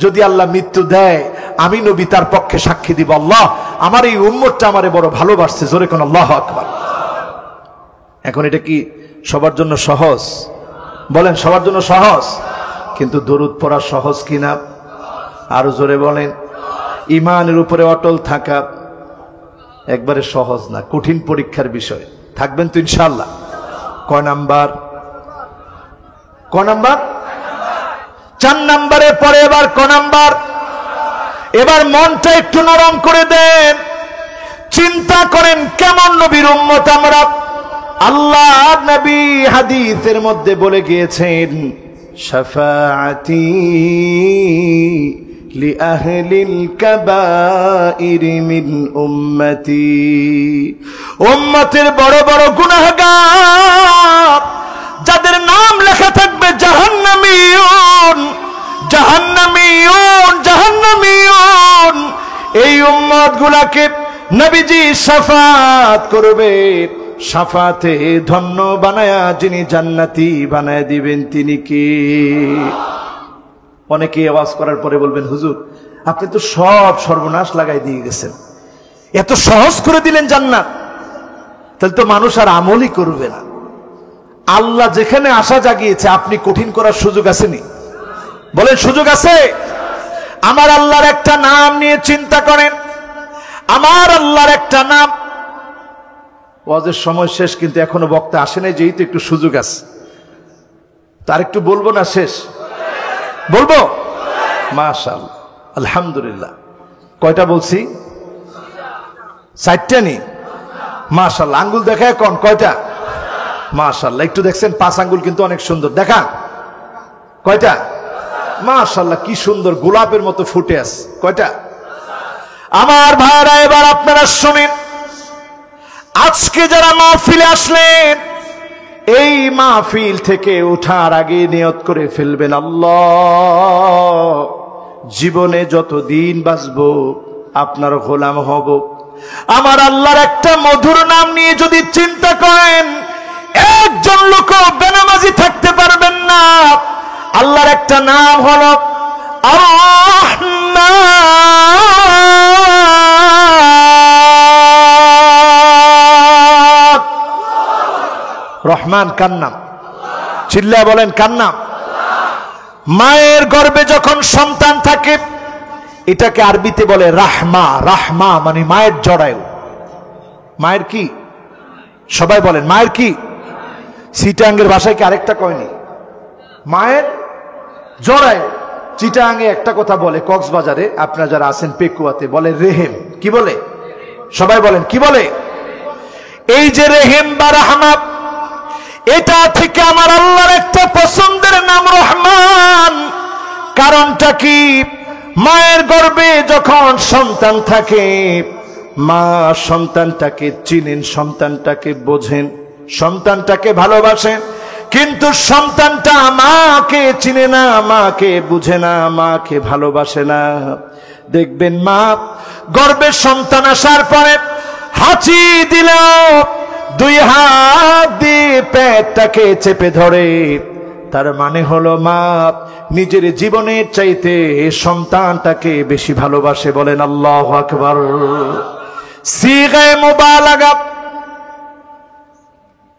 যদি আল্লাহ মৃত্যু দেয় আমি নবী তার পক্ষে সাক্ষী দিব, আল্লাহ আমার এই উম্মতটা আমারে বড় ভালোবাসছে। জোরে কোন আল্লাহু আকবার। এখন এটা কি সবার জন্য সহজ? বলেন সবার জন্য সহজ, কিন্তু দরুদ পড়া সহজ কিনা? আরো জোরে বলেন। ঈমানের উপরে অটল থাকা একবারে সহজ না, কঠিন পরীক্ষার বিষয়। থাকবেন তো ইনশাআল্লাহ? কয় নাম্বার? ক নাম্বার? 4 নাম্বারে পরে এবার ক নাম্বার? এবার মনটা একটু নরম করে দেন, চিন্তা করেন কেমন নবীর উম্মত আমরা। আল্লাহ নবী হাদিসের মধ্যে বলে গিয়েছেন, শাফাআতি লিআহলিল কাবাইর মিন উম্মতি, উম্মতের বড় বড় গুনাহগার যাদের নাম লেখা থাকবে জাহান্নামীয়ুন জাহান্নামীয়ুন জাহান্নামীয়ুন, এই উম্মত গুলাকে নবীজি শাফাত করবে। শাফাতে ধন্য বানায়া যিনি জান্নাতি বানায় দিবেন তিনি কে? অনেকে আওয়াজ করার পরে বলবেন, হুজুর আপনি তো সব সর্বনাশ লাগাই দিয়ে গেছেন, এত সহজ করে দিলেন জান্নাত, তাহলে তো মানুষ আর আমলই করবে না। আল্লাহ যেখানে আশা জাগিয়েছে আপনি কঠিন করার সুযোগ আসেনি? বলেন সুযোগ আছে? আমার আল্লাহর একটা নাম নিয়ে চিন্তা করেন, আমার আল্লাহর একটা নাম। ওয়াজের সময় শেষ, কিন্তু এখনো বক্তা আসে নাই, যেহেতু একটু সুযোগ আছে, তার একটু বলবো না? শেষ বলবো? মাশাআল্লাহ, আলহামদুলিল্লাহ। কয়টা বলছি? 4টা নি? মাশাআল্লাহ। আঙ্গুল দেখায় কোন কয়টা? মাশাআল্লাহ। একটু দেখছেন 5 আঙ্গুল কিন্তু অনেক সুন্দর। দেখা কয়টা? মাশাআল্লাহ, কি সুন্দর গোলাপের মতো ফুটে আছে। কয়টা? আমার ভাইরা এবার আপনারা শুনেন, আজকে যারা মাহফিলে আসলেন, এই মাহফিল থেকে ওঠার আগে নিয়ত করে ফেলবেন, আল্লাহ জীবনে যতদিন বাঁচবো আপনার গোলাম হব। আমার আল্লাহর একটা মধুর নাম নিয়ে যদি চিন্তা করেন, একজন লোক বেনামাজি থাকতে পারবেন না। আল্লাহর একটা নাম হলো রহমান। কার নাম? চিল্লায় বলেন কার নাম? মায়ের গর্ভে যখন সন্তান থাকে, এটাকে আরবিতে বলে রাহমা। রাহমা মানে মায়ের জরায়ু। মায়ের কি? সবাই বলেন মায়ের কি? চিটাঙ্গের ভাষায় কি আরেকটা কয়নি? মায়ের জরায়ু। চিটাঙ্গে একটা কথা বলে, কক্সবাজারে আপনারা যারা আছেন পেকুয়াতে বলে রেহেম। কি বলে? সবাই বলেন কি বলে? এই যে রেহেম বা রাহমা, এটা থেকে আমার আল্লাহর একটা পছন্দের নাম রহমান। কারণটা কি? মায়ের গর্ভে যখন সন্তান থাকে, মা সন্তানটাকে চিনেন, সন্তানটাকে বোঝেন, সন্তানটাকে ভালোবাসেন, কিন্তু সন্তানটা মাকে চিনে না, মাকে বুঝে না, মাকে ভালোবাসে না। দেখবেন মা গর্ভে সন্তান আসার পরে হাঁচি দিলেও 2 হাত দিয়ে পেটটাকে চেপে ধরে। তার মানে হলো মা নিজের জীবনের চাইতে সন্তানটাকে বেশি ভালোবাসে। বলেন আল্লাহু আকবার। সিগায়ে মুবালাগা।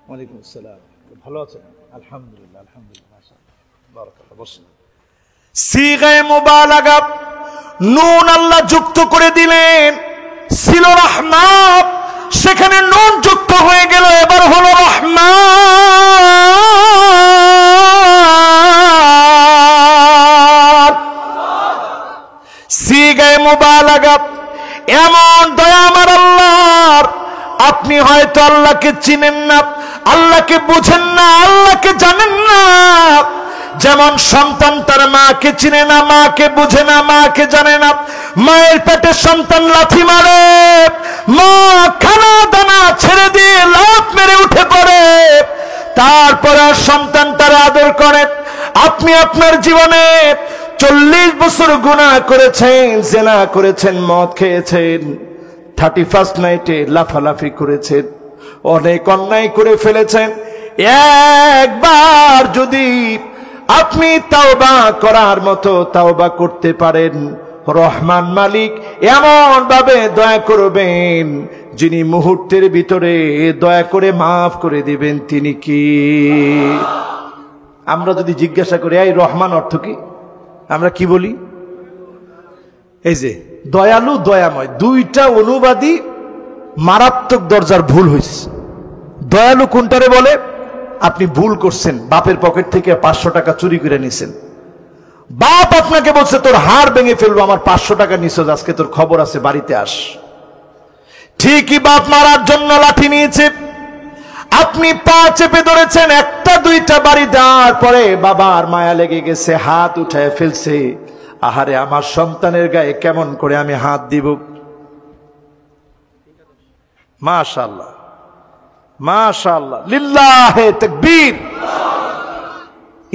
ওয়ালাইকুম আসসালাম। ভালো আছেন? আলহামদুলিল্লাহ, আলহামদুলিল্লাহ, মাশাআল্লাহ, বারাকাল্লাহ। বসুন। সিগায়ে মুবালাগা, নুন আল্লাহ যুক্ত করে দিলেন। ছিল রহমান, সেখানে নুন যুক্ত হয়ে গেল, এবার হলো রহমান। সিগায়ে মুবালাগা, এমন দয়া আমার আল্লাহর। আপনি হয়তো আল্লাহকে চিনেন না, আল্লাহকে বুঝেন না, আল্লাহকে জানেন না। যেমন সন্তান তার মাকে চিনে না, মাকে বুঝে না, মাকে জানে না। মায়ের পেটে সন্তান লাথি মারে, মা খানা দানা ছেড়ে দিয়ে লাফ মেরে উঠে পড়ে, তারপরে সন্তান তার আদর করে। আপনি আপনার জীবনে 40 বছর গুনাহ করেছেন, জিনা করেছেন, মদ খেয়েছেন, 31st নাইটে লাফালাফি করেছেন, অনেক অন্যায় করে ফেলেছেন। একবার যদি আপনি তাওবা করার মতো তাওবা করতে পারেন, রহমান মালিক এমন ভাবে দয়া করবেন, যিনি মুহূর্তের ভিতরে দয়া করে মাফ করে দিবেন। তিনি কি? আমরা যদি জিজ্ঞাসা করি এই রহমান অর্থ কি, আমরা কি বলি? এই যে দয়ালু, দয়াময়, 2টা অনুবাদই মারাত্মক দরজার ভুল হয়েছে। দয়ালু কোনটারে বলে? আপনি ভুল করছেন, বাপের পকেট থেকে 500 টাকা চুরি করে নিছেন, বাপ আপনাকে বলছে তোর হাড় ভেঙে ফেলবো, আমার 500 টাকা নিছস, আজকে তোর খবর আছে, বাড়িতে আস। ঠিকই বাপ মারার জন্য লাঠি নিয়েছে, আপনি পা চেপে ধরেছেন, একটা দুইটা বাড়ি দেওয়ার পরে বাবার মায়া লেগে গেছে, হাত উঠায় ফেলছে। আহারে আমার সন্তানের গায়ে কেমন করে আমি হাত দিব। মাশাআল্লাহ মাশাআল্লাহ, লিল্লাহে তাকবীর।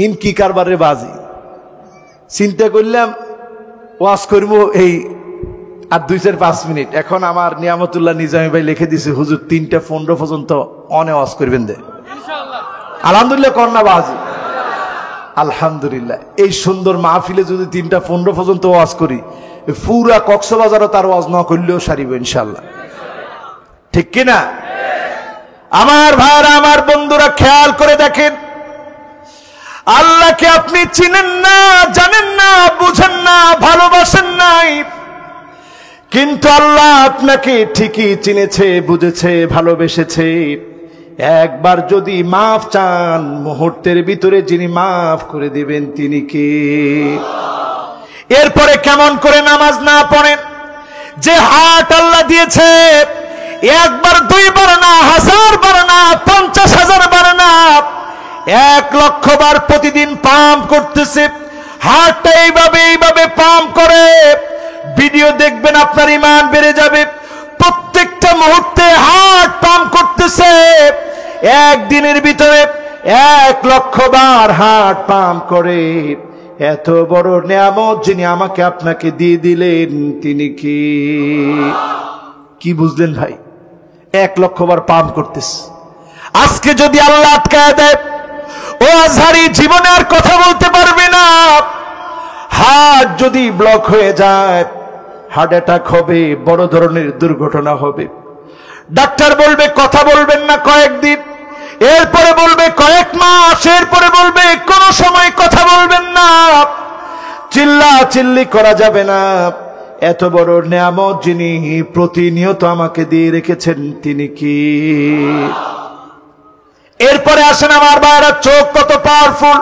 ইনকি কারবারে বাজি। চিন্তা করলাম ওয়াজ করব এই আর 2-5 মিনিট। এখন আমার নিয়ামতুল্লাহ নিজামী ভাই লিখে দিছে, হুজুর 3:15 পর্যন্ত অনে ওয়াজ করবেন দে ইনশাআল্লাহ। আলহামদুলিল্লাহ কন্যা বাজি, আলহামদুলিল্লাহ। এই সুন্দর মাহফিলে যদি 3:15 পর্যন্ত ওয়াজ করি, পুরা কক্সবাজারও তার ওয়াজ না করলেও সারিব ইনশাআল্লাহ, ঠিক কিনা? আমার ভাইরা, আমার বন্ধুরা, খেয়াল করে দেখেন, আল্লাহকে আপনি চিনেন না, জানেন না, বুঝেন না, ভালোবাসেন নাই, কিন্তু আল্লাহ আপনাকে ঠিকই চিনেছে, বুঝেছে, ভালোবেসেছে। একবার যদি মাফ চান, মুহূর্তের ভিতরে যিনি মাফ করে দিবেন তিনি কে? এরপরে কেমন করে নামাজ না পড়েন? যে হার্ট আল্লাহ দিয়েছে, একবার, দুইবার না, 1000 বার না, 50,000 বার না, 1,00,000 বার প্রতিদিন পাম্প করতেছে। হার্টটা এইভাবে পাম্প করে, ভিডিও দেখবেন, আপনার ঈমান বেড়ে যাবে। প্রত্যেকটা মুহূর্তে হার্ট পাম্প করতেছে, একদিনের ভিতরে 1,00,000 বার হার্ট পাম্প করে। এত বড় নিয়ামত যিনি আমাকে আপনাকে দিয়ে দিলেন তিনি কি বুঝলেন ভাই? 1,00,000 বার পাম্প করতেছে। আজকে যদি আল্লাহ আটকায় দেয়, ও আজহারি জীবনে আর কথা বলতে পারবে না। হার্ট যদি ব্লক হয়ে যায়, হার্ট অ্যাটাক হবে, বড় ধরনের দুর্ঘটনা হবে। ডাক্তার বলবে কথা বলবেন না কয়েকদিন, এরপরে বলবে কয়েক মাস, এরপরে বলবে কোন সময় কথা বলবেন না, চিল্লা চিল্লি করা যাবে না। এত বড় নিয়ামত যিনি প্রতিনিয়ত আমাকে দিয়ে রেখেছেন তিনি কি? এরপরে আসেন আমার ভাইরা, চোখ কত powerful.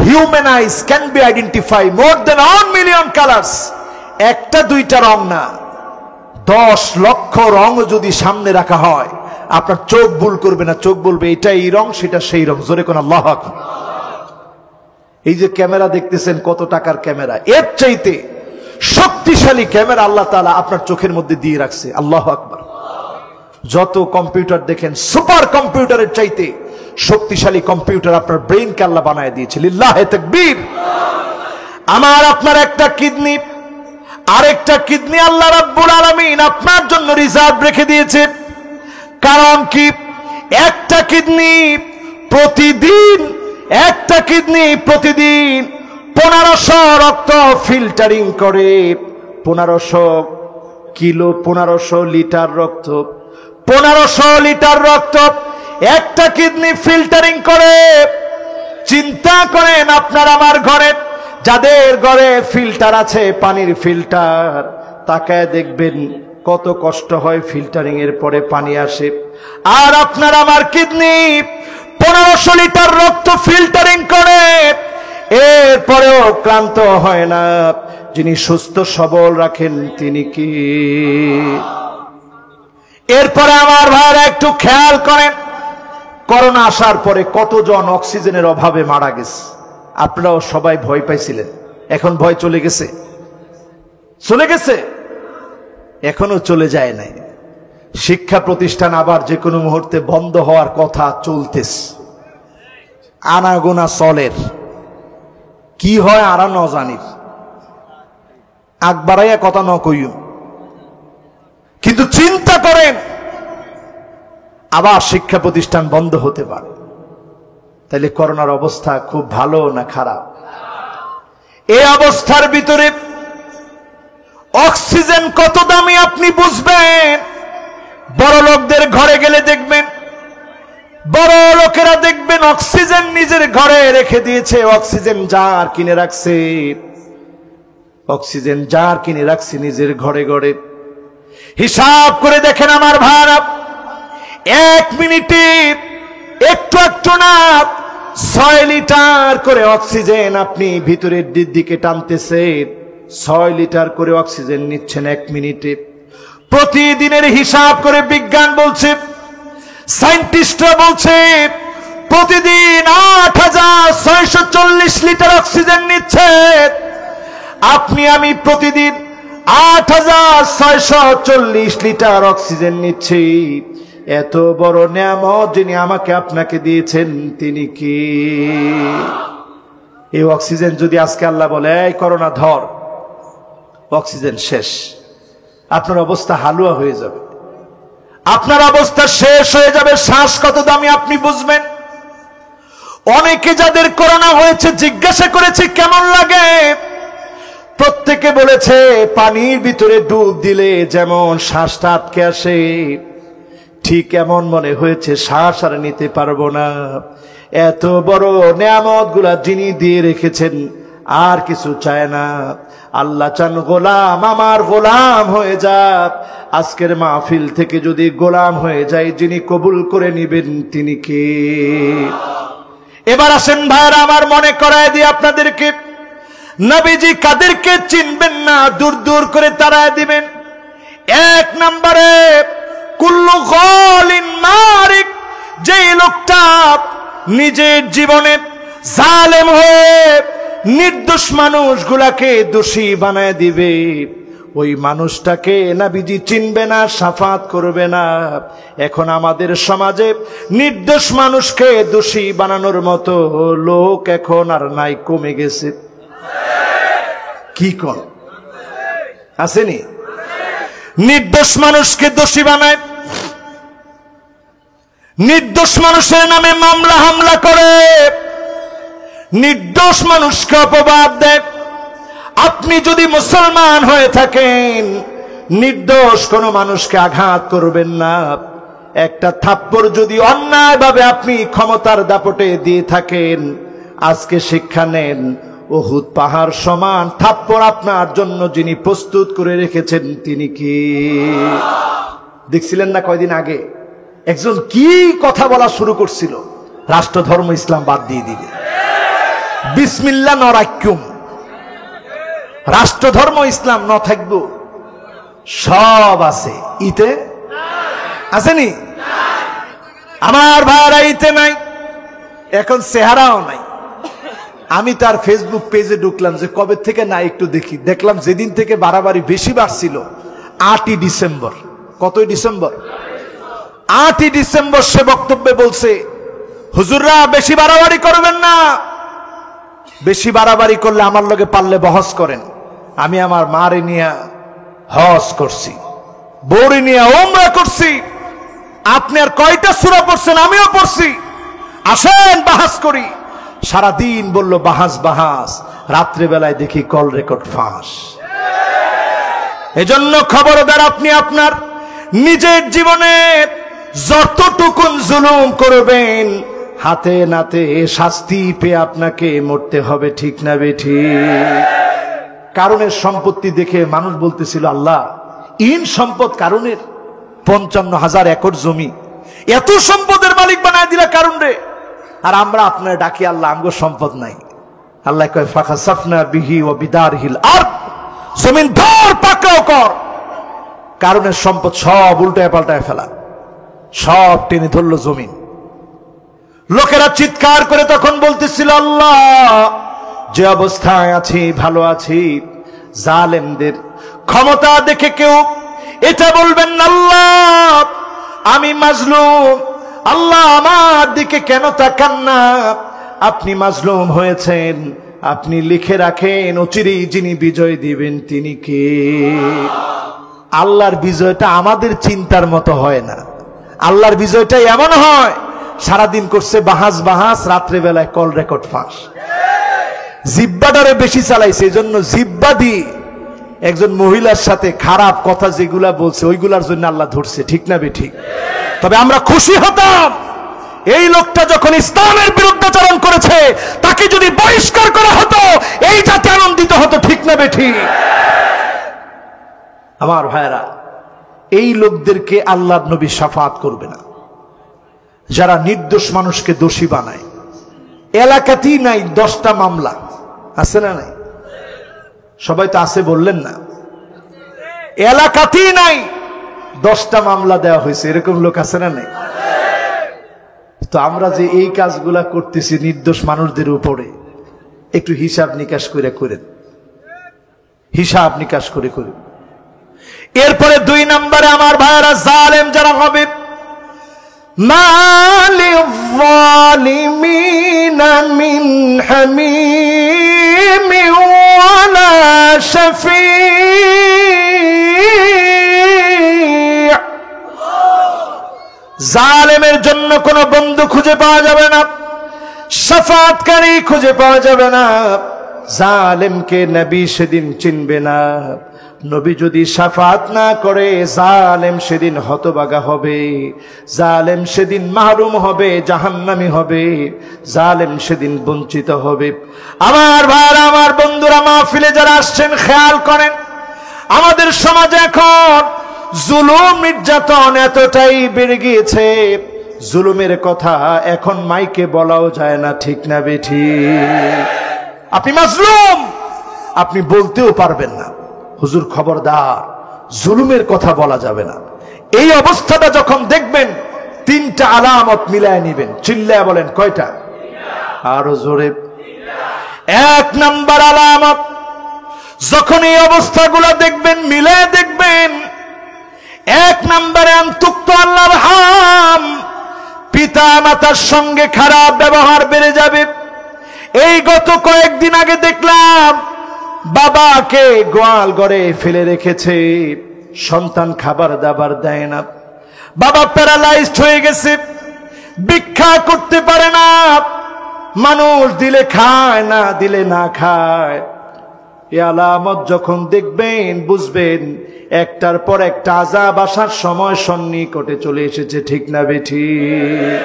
Human eyes can be identify more than 1 million colours. একটা দুইটা রং না, 10 লক্ষ রং যদি সামনে রাখা হয়, আপনার চোখ ভুল করবে না, চোখ বলবে এটা এই রং, সেটা সেই রং। জোরে কোন আল্লাহু আকবার। এই যে ক্যামেরা দেখতেছেন, কত টাকার ক্যামেরা, এর চাইতে শক্তিশালী ক্যামেরা আল্লাহ তাআলা আপনার চোখের মধ্যে দিয়ে রাখছে। আল্লাহু আকবার। যত কম্পিউটার দেখেন, সুপার কম্পিউটারের চাইতে শক্তিশালী কম্পিউটার আপনার ব্রেইনকে আল্লাহ বানায় দিয়েছে। লিল্লাহে তাকবীর। আমার আপনার একটা কিডনি, আরেকটা কিডনি আল্লাহ রাব্বুল আলামিন আপনার জন্য রিজার্ভ রেখে দিয়েছে। কারণ কি? একটা কিডনি প্রতিদিন 1500 রক্ত ফিল্টারিং করে। 1500 কিলো, 1500 লিটার রক্ত, 1500 লিটার রক্ত একটা কিডনি ফিল্টারিং করে। চিন্তা করেন, আপনার আমার ঘরে, যাদের ঘরে ফিল্টার আছে, পানির ফিল্টার, তাকায় দেখবেন কত কষ্ট হয় ফিল্টারিং এর পরে পানি আসে। আর আপনার আমার কিডনি 1500 লিটার রক্ত ফিল্টারিং করে, এরপরেও ক্লান্ত হয় না। যিনি সুস্থ সবল রাখেন তিনি কি? এরপরে আমার ভাইরা একটু খেয়াল করেন, করোনা আসার পরে কতজন অক্সিজেনের অভাবে মারা গেছে। আপনারাও সবাই ভয় পাইছিলেন, এখন ভয় চলে গেছে? চলে গেছে? এখনো চলে যায় নাই। শিক্ষা প্রতিষ্ঠান আবার যে কোনো মুহূর্তে বন্ধ হওয়ার কথা চলতেছে। আনাগোনা চলের, কি হয় আরা ন জানি, আগ বাড়াইয়া কথা ন কইও। কিন্তু চিন্তা করেন, আবার শিক্ষা প্রতিষ্ঠান বন্ধ হতে পারে। তাহলে করোনার অবস্থা খুব ভালো না খারাপ? এই অবস্থার ভিতরে অক্সিজেন কত দামি আপনি বুঝবেন। বড় লোকদের ঘরে গেলে দেখবেন, বড় লোকেরা দেখবেন অক্সিজেন নিজের ঘরে রেখে দিয়েছে, অক্সিজেন জার কিনে রাখছে, অক্সিজেন জার কিনে রাখছে নিজের ঘরে ঘরে। হিসাব করে দেখেন আমার ভাইরা, 1 মিনিটে একটু একটু না 6 লিটার করে অক্সিজেন আপনি ভিতরের দিকে টানতেছেন, 6 লিটার করে অক্সিজেন নিচ্ছেন 1 মিনিটে। প্রতিদিনের হিসাব করে বিজ্ঞান বলছে, সায়েন্টিস্টরা বলছে, প্রতিদিন 8640 লিটার অক্সিজেন নিচ্ছে। আপনি আমি প্রতিদিন 8640 লিটার অক্সিজেন নিচ্ছি। এত বড় নিয়ামত যিনি আমাকে আপনাকে দিয়েছেন তিনি কি? এই অক্সিজেন যদি আজকে আল্লাহ বলে এই করোনা ধর, অক্সিজেন শেষ, আপনার অবস্থা হালুয়া হয়ে যাবে, আপনার অবস্থা শেষ হয়ে যাবে। শ্বাস কত দামি আপনি বুঝবেন। অনেকে যাদের করোনা হয়েছে জিজ্ঞাসা করেছে কেমন লাগে, প্রত্যেকে বলেছে পানির ভিতরে ডুব দিলে যেমন শ্বাসটা আটকে আসে ঠিক এমন মনে হয়েছে, শ্বাস আর নিতে পারবো না। এত বড় নিয়ামত গুলা যিনি দিয়ে রেখেছেন আর কিছু চায় না। আল্লাহ চান গোলাম আমার গোলাম হয়ে যাক। আজকের মাহফিল থেকে যদি গোলাম হয়ে যায়, যিনি কবুল করে নিবেন তিনি কে? এবার আসেন ভাইরা আমার, মনে করায় দিয়ে আপনাদেরকে, নবীজি কাদেরকে চিনবেন না দূর দূর করে তাড়ায় দিবেন। 1 নম্বরে কুল্লু গালিন মারিক, যে লোকটা নিজের জীবনে জালেম হয়ে নির্দোষ মানুষগুলাকে দোষী বানায় দিবে, ওই মানুষটাকে নবীজি চিনবে না, শাফাত করবে না। এখন আমাদের সমাজে নির্দোষ মানুষকে দোষী বানানোর মতো লোক এখন আর নাই, কমে গেছে। কি কোন আসেনি? নির্দোষ মানুষকে দোষী বানায়, নির্দোষ মানুষের নামে মামলা হামলা করে, নির্দোষ মানুষকে অপবাদ দেয়। আপনি যদি মুসলমান হয়ে থাকেন, নির্দোষ কোনো মানুষকে আঘাত করবেন না। একটা থাপ্পড় যদি অন্যায়ভাবে আপনি ক্ষমতার দাপটে দিয়ে থাকেন, আজকে শিক্ষা নেন, উহুদ পাহাড় সমান থাপ্পড় আপনার জন্য যিনি প্রস্তুত করে রেখেছেন তিনি কি? দেখছিলেন না কয়দিন আগে একজন কি কথা বলা শুরু করছিল, রাষ্ট্র ধর্ম ইসলাম বাদ দিয়ে দিবে, বিসমিল্লাহ নরাক্যুম, রাষ্ট্র ধর্ম ইসলাম ন থাকবো, সব আছে ইতে আসেনি? আমার ভাইরা ইতে নাই, এখন চেহারাও নাই। আমি তার ফেসবুক পেজে ঢুকলাম যে কবে থেকে নাই একটু দেখি, দেখলাম যেদিন থেকে বাড়াবাড়ি বেশি বাড়ছিল 8ই ডিসেম্বর। কতই ডিসেম্বর? 8ই ডিসেম্বর সে বক্তব্যে বলছে, হুজুররা বেশি বাড়াবাড়ি করবেন না, বেশি বাড়াবাড়ি করলে আমার লগে পারলে বহস করেন। আমি আমার মারে নিয়ে হজ করছি, বউরে নিয়ে ওমরা করছি, আপনি আর কয়টা সূরা পড়ছেন? আমিও পড়ছি, আসেন বাহাস করি। সারাদিন বলল বাহাস বাহাস, রাত্রেবেলায় দেখি কল রেকর্ড ফাঁস। এজন্য খবরদার, আপনি আপনার নিজের জীবনে যতটুকুন জুলুম করবেন, হাতে নাতে শাস্তি পেয়ে আপনাকে মরতে হবে, ঠিক না বেঠিক? কারণের সম্পত্তি দেখে মানুষ বলতেছিল আল্লাহ ইন সম্পদ কারণের, 55,000 একর জমি, এত সম্পদের মালিক বানায় দিলা কারণ রে। আর আমরা আপনার ডাকি আল্লাহ আমগো সম্পদ নাই। আল্লাহ কয় ফাখাসাফনা বিহি ওয়া বিদারহিল আরদ, জমিন ধর পাকড়াও কর। কারণের সম্পদ সব উল্টায় পাল্টায় ফেলা, সব টেনে ধরলো জমিন। লোকেরা চিৎকার করে তখন বলতেছিল আল্লাহ যে অবস্থায় আছি ভালো আছি, জালেমদের ক্ষমতা দেখে কেউ এটা বলবেন না আল্লাহ আমি মাজলুম, আল্লাহ আমার দিকে কেন তাকান না? আপনি মাজলুম হয়েছেন, আপনি লিখে রাখেন অচিরেই যিনি বিজয় দিবেন তিনি কে? আল্লাহর বিজয়টা আমাদের চিন্তার মতো হয় না। আল্লাহর বিজয়টা এমন হয়, সারাদিন করছে বাহাস বাহাস, রাত্রে বেলায় কল রেকর্ড ফাঁস। জিব্বাটারে বেশি চালাইছে, এই জন্য জিব্বা দিয়ে একজন মহিলার সাথে খারাপ কথা যেগুলা বলছে ওইগুলার জন্য আল্লাহ ধরছে, ঠিক না বেঠিক? তবে আমরা খুশি হতাম এই লোকটা যখন ইসলামের বিরুদ্ধাচরণ করেছে, তাকে যদি বহিষ্কার করা হতো এই জাতি আনন্দিত হতো, ঠিক না বেঠিক? আমার ভাইরা, এই লোকদেরকে আল্লাহর নবী শাফাত করবে না, যারা নির্দোষ মানুষকে দোষী বানায়, এলাকাতেই নাই 10টা মামলা, আছে না নাই? সবাই তো আছে বললেন না। এলাকাতেই নাই 10টা মামলা দেওয়া হয়েছে, এরকম লোক আছে না নাই? তো আমরা যে এই কাজগুলা করতেছি নির্দোষ মানুষদের উপরে, একটু হিসাব নিকাশ করে করেন, হিসাব নিকাশ করে করেন। এরপরে 2 নম্বরে আমার ভাইয়েরা, জালেম যারা হবে, মালিল যালিমিনা মিন হামিম ওয়ালা শাফি', জালেমের জন্য কোনো বন্ধু খুঁজে পাওয়া যাবে না, শাফাআতকারী খুঁজে পাওয়া যাবে না। জালেমকে নবী সেদিন চিনবে না। নবী যদি শাফাআত না করে, জালেম সেদিন হতভাগা হবে, জালেম সেদিন মাহরুম হবে, জাহান্নামী হবে, জালেম সেদিন বঞ্চিত হবে। আমার ভাইরা, আমার বন্ধুরা, মাহফিলে যারা আসছেন, খেয়াল করেন, আমাদের সমাজে এখন জুলুম নির্যাতন এতটাই বেড়ে গিয়েছে, জুলুমের কথা এখন মাইকে বলাও যায় না, ঠিক না বেঠিক? আপনি মাজলুম, আপনি বলতেও পারবেন না, হুজুর খবরদার, জুলুমের কথা বলা যাবে না। এই অবস্থাটা যখন দেখবেন, 3টা আলামত মিলায় নিবেন। চিল্লায় বলেন, কয়টা? আরো জোরে। 1 নাম্বার আলামত, যখন এই অবস্থাগুলো দেখবেন, মিলায় দেখবেন, 1 নম্বরে আনতুক্ত আল্লাহর হাম, পিতা মাতার সঙ্গে খারাপ ব্যবহার বেড়ে যাবে। এই গত কয়েকদিন আগে দেখলাম, বাবাকে গোয়াল ঘরে ফেলে রেখেছে, সন্তান খাবার দাবার দেয় না, বাবা প্যারালাইজড হয়ে গেছে, ভিক্ষা করতে পারে না, মানুষ দিলে খায়, না দিলে না খায়। এই আলামত যখন দেখবেন, বুঝবেন একটার পর একটা আযাব আসার সময় সন্নিকটে চলে এসেছে, ঠিক না বেঠিক?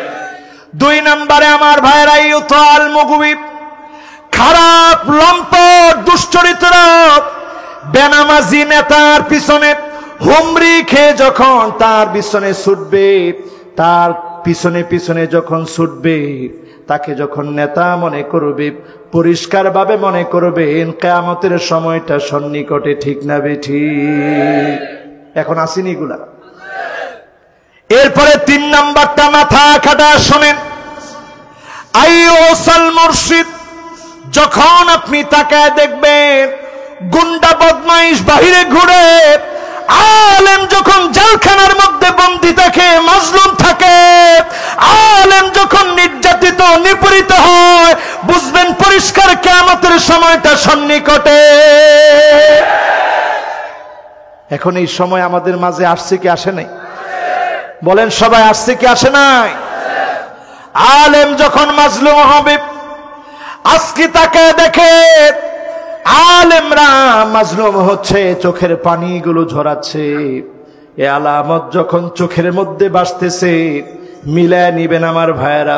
2 নম্বরে আমার ভাইরা, ইউতাল মুগবি, খারাপ লম্পট দুশ্চরিত্র বেনামাজি নেতার পিছনে হুমরি খেয়ে যখন তার পিছনে ছুটবে, তার পিছনে পিছনে যখন ছুটবে, তাকে যখন নেতা মনে করবে, পরিষ্কার ভাবে মনে করবেন কিয়ামতের সময়টা সন্নিকটে, ঠিক না বেঠিক? এখন আসেনি এগুলা? এরপরে 3 নাম্বারটা মাথা খাটা শোনেন, আইয়ুসাল মুরশিদ, যখন আপনি তাকায় দেখবেন গুন্ডা বদমাইশ বাহিরে ঘুরে, আলেম যখন জেলখানার মধ্যে বন্দী থাকে, মাজলুম থাকে, আলেম যখন নির্যাতিত নিপীড়িত হয়, বুঝবেন পরিষ্কার কিয়ামতের সময়টা সন্নিকটে। এখন এই সময় আমাদের মাঝে আসছে কি আসে নাই? বলেন সবাই, আসছে কি আসে নাই? আলেম যখন মাজলুম হবে, আজকে তাকে দেখে আলেমরা মাজলুম হচ্ছে, চোখের পানিগুলো ঝরাচ্ছে, এ আলামত যখন চোখের মধ্যে ভাসতেছে, মিলায় নিবেন আমার ভাইয়েরা।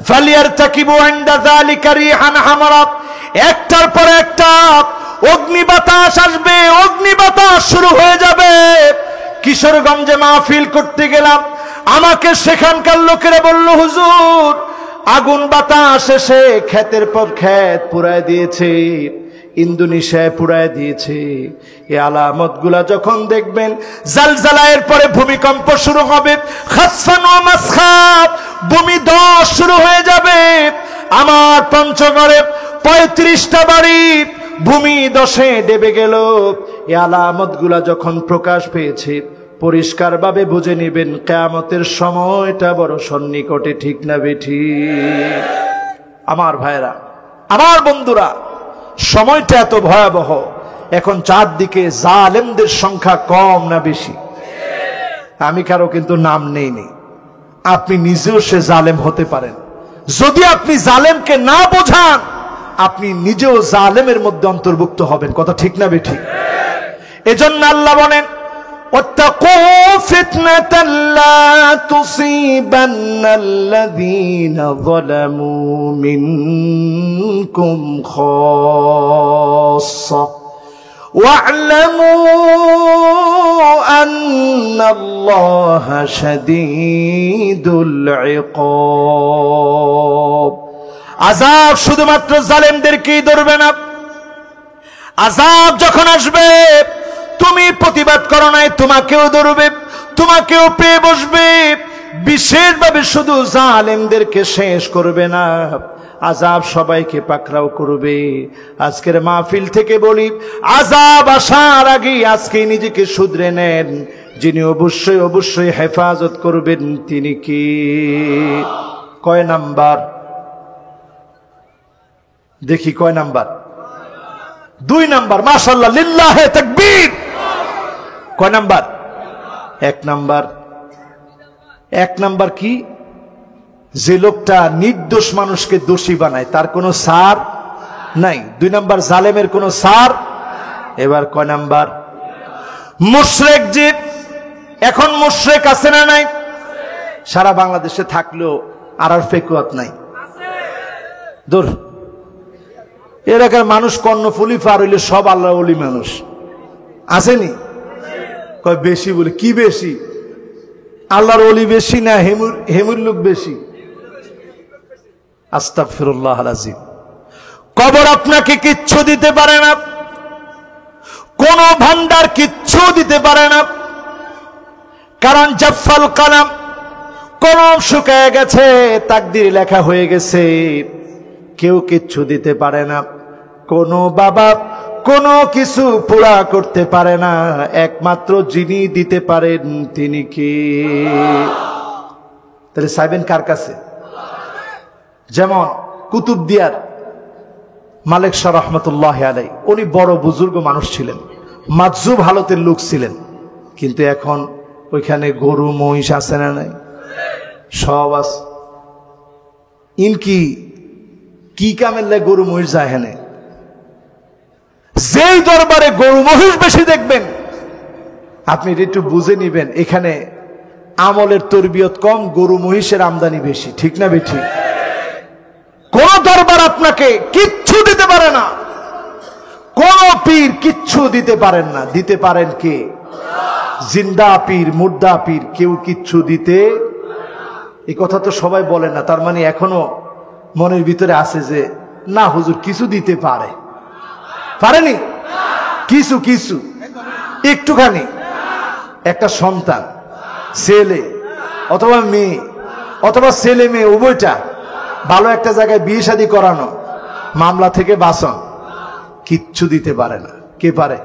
ফালিয়ারতাকিবু ইনদা যালিকা রিহান হামারা, একটার পর একটা অগ্নি বাতাস আসবে, অগ্নি বাতাস শুরু হয়ে যাবে। কিশোরগঞ্জে মাহফিল করতে গেলাম, আমাকে সেখানকার লোকেরা বলল, হুজুর আগুন বাতাস এসে ক্ষেতের পর ক্ষেত পুড়ায় দিয়েছে, ইন্দোনেশিয়ায় পুড়ায় দিয়েছে। এই আলামত গুলা যখন দেখবেন, জালজালায়ের পরে ভূমিকম্প শুরু হবে, খাসফান ওয়া মাসখাব, ভূমিধস শুরু হয়ে যাবে। আমার পঞ্চগড়ে 35টা বাড়ি ভূমিধসে ডেবে গেল। এই আলামত গুলা যখন প্রকাশ পেয়েছে, পরিষ্কার ভাবে বুঝে নেবেন কিয়ামতের সময়টা বড় সন্নিকটে, ঠিক না বেঠিক? আমার ভাইরা, আমার বন্ধুরা, সময়টা এত ভয়াবহ। এখন চারদিকে জালেমদের সংখ্যা কম না বেশি? আমি কারো কিন্তু নাম নেইনি, আপনি নিজেও সে জালেম হতে পারেন। যদি আপনি জালেমকে না বোঝান, আপনি নিজেও জালেমের মধ্যে অন্তর্ভুক্ত হবেন। কথা ঠিক না বেঠিক? এজন্য আল্লাহ বলেন, واتقوا فتنة لا تصيبن الذين ظلموا منكم خاصة واعلموا أن الله شديد العقاب। আযাব শুধুমাত্র জালেমদেরকেই ধরবে না, আযাব যখন আসবে তুমি প্রতিবাদ করো নাই তোমাকেও ধরবে, তোমাকেও পেয়ে বসবে। বিশেষভাবে শুধু জালেমদেরকে শেষ করবে না, আযাব সবাইকে পাকড়াও করবে। আজকের মাহফিল থেকে বলি, আযাব আসার আগে আজকে নিজেকে শুধরে নেন। যিনি অবশ্যই অবশ্যই হেফাজত করবেন তিনি কি? কয় নাম্বার? দেখি কয় নাম্বার? 2 নাম্বার। মাশাআল্লাহ, লিল্লাহে তাকবীর। কয় নাম্বার? 1 নাম্বার। 1 নাম্বার কি? যে লোকটা নির্দোষ মানুষকে দোষী বানায় তার কোনো সার নাই। 2 নাম্বার, জালেমের কোনো সার। এবার কয় নাম্বার? মুশরিক। যে এখন মুশরিক আছে না নাই? সারা বাংলাদেশে থাকলেও আর ফেকুয়াত নাই। দূর, এলাকার মানুষ কর্ণফুলি পার হইলে সব আল্লাহ ওলি মানুষ আসেনি? কয় বেশি বলে কি বেশি? আল্লাহর ওলি বেশি না হেমুর লোক বেশি? আস্তাগফিরুল্লাহল আযীম। কবর আপনাকে কিচ্ছু দিতে পারে না, কোন ভান্ডার কিচ্ছু দিতে পারে না, কারণ জাফাল কালাম, কলম শুকায় গেছে, তাকদীর লেখা হয়ে গেছে, কেউ কিচ্ছু দিতে পারে না। কোন বাবা কোনো কিছু পুরা করতে পারে না, একমাত্র যিনি দিতে পারেন তিনি কি? তাহলে চাইবেন কার কাছে? যেমন কুতুবদিয়ার মালিক শাহ রহমতুল্লাহ আলাইহি, উনি বড় বুজুর্গ মানুষ ছিলেন, মাজুব হালতের লোক ছিলেন, কিন্তু এখন ওইখানে গরু মহিষ আছে না নাই? সব আছে। ইনকি কি কামের লাই গরু মহিষ যায় হেনে? যেই দরবারে গরু মহিষ বেশি দেখবেন, আপনি একটু বুঝে নিবেন এখানে আমলের তরবিয়ত কম, গরু মহিষের আমদানি বেশি। ঠিক না বেঠিক? কোন দরবার আপনাকে কিচ্ছু দিতে পারে না, কোন পীর কিচ্ছু দিতে পারেন না। দিতে পারেন কে? জিন্দা পীর, মুর্দা পীর, কেউ কিচ্ছু দিতে। এই কথা তো সবাই বলে না, তার মানে এখনো মনের ভিতরে আছে যে না হুজুর কিছু দিতে পারে। পারেনি? কিছু কিছু একটুখানি। একটা সন্তান, ছেলে অথবা মেয়ে, অথবা ছেলে মেয়ে উভয়টা ভালো একটা জায়গায় বিয়ে শাদী করানো, মামলা থেকে বাঁচান, কিচ্ছু দিতে পারে না। কে পারে?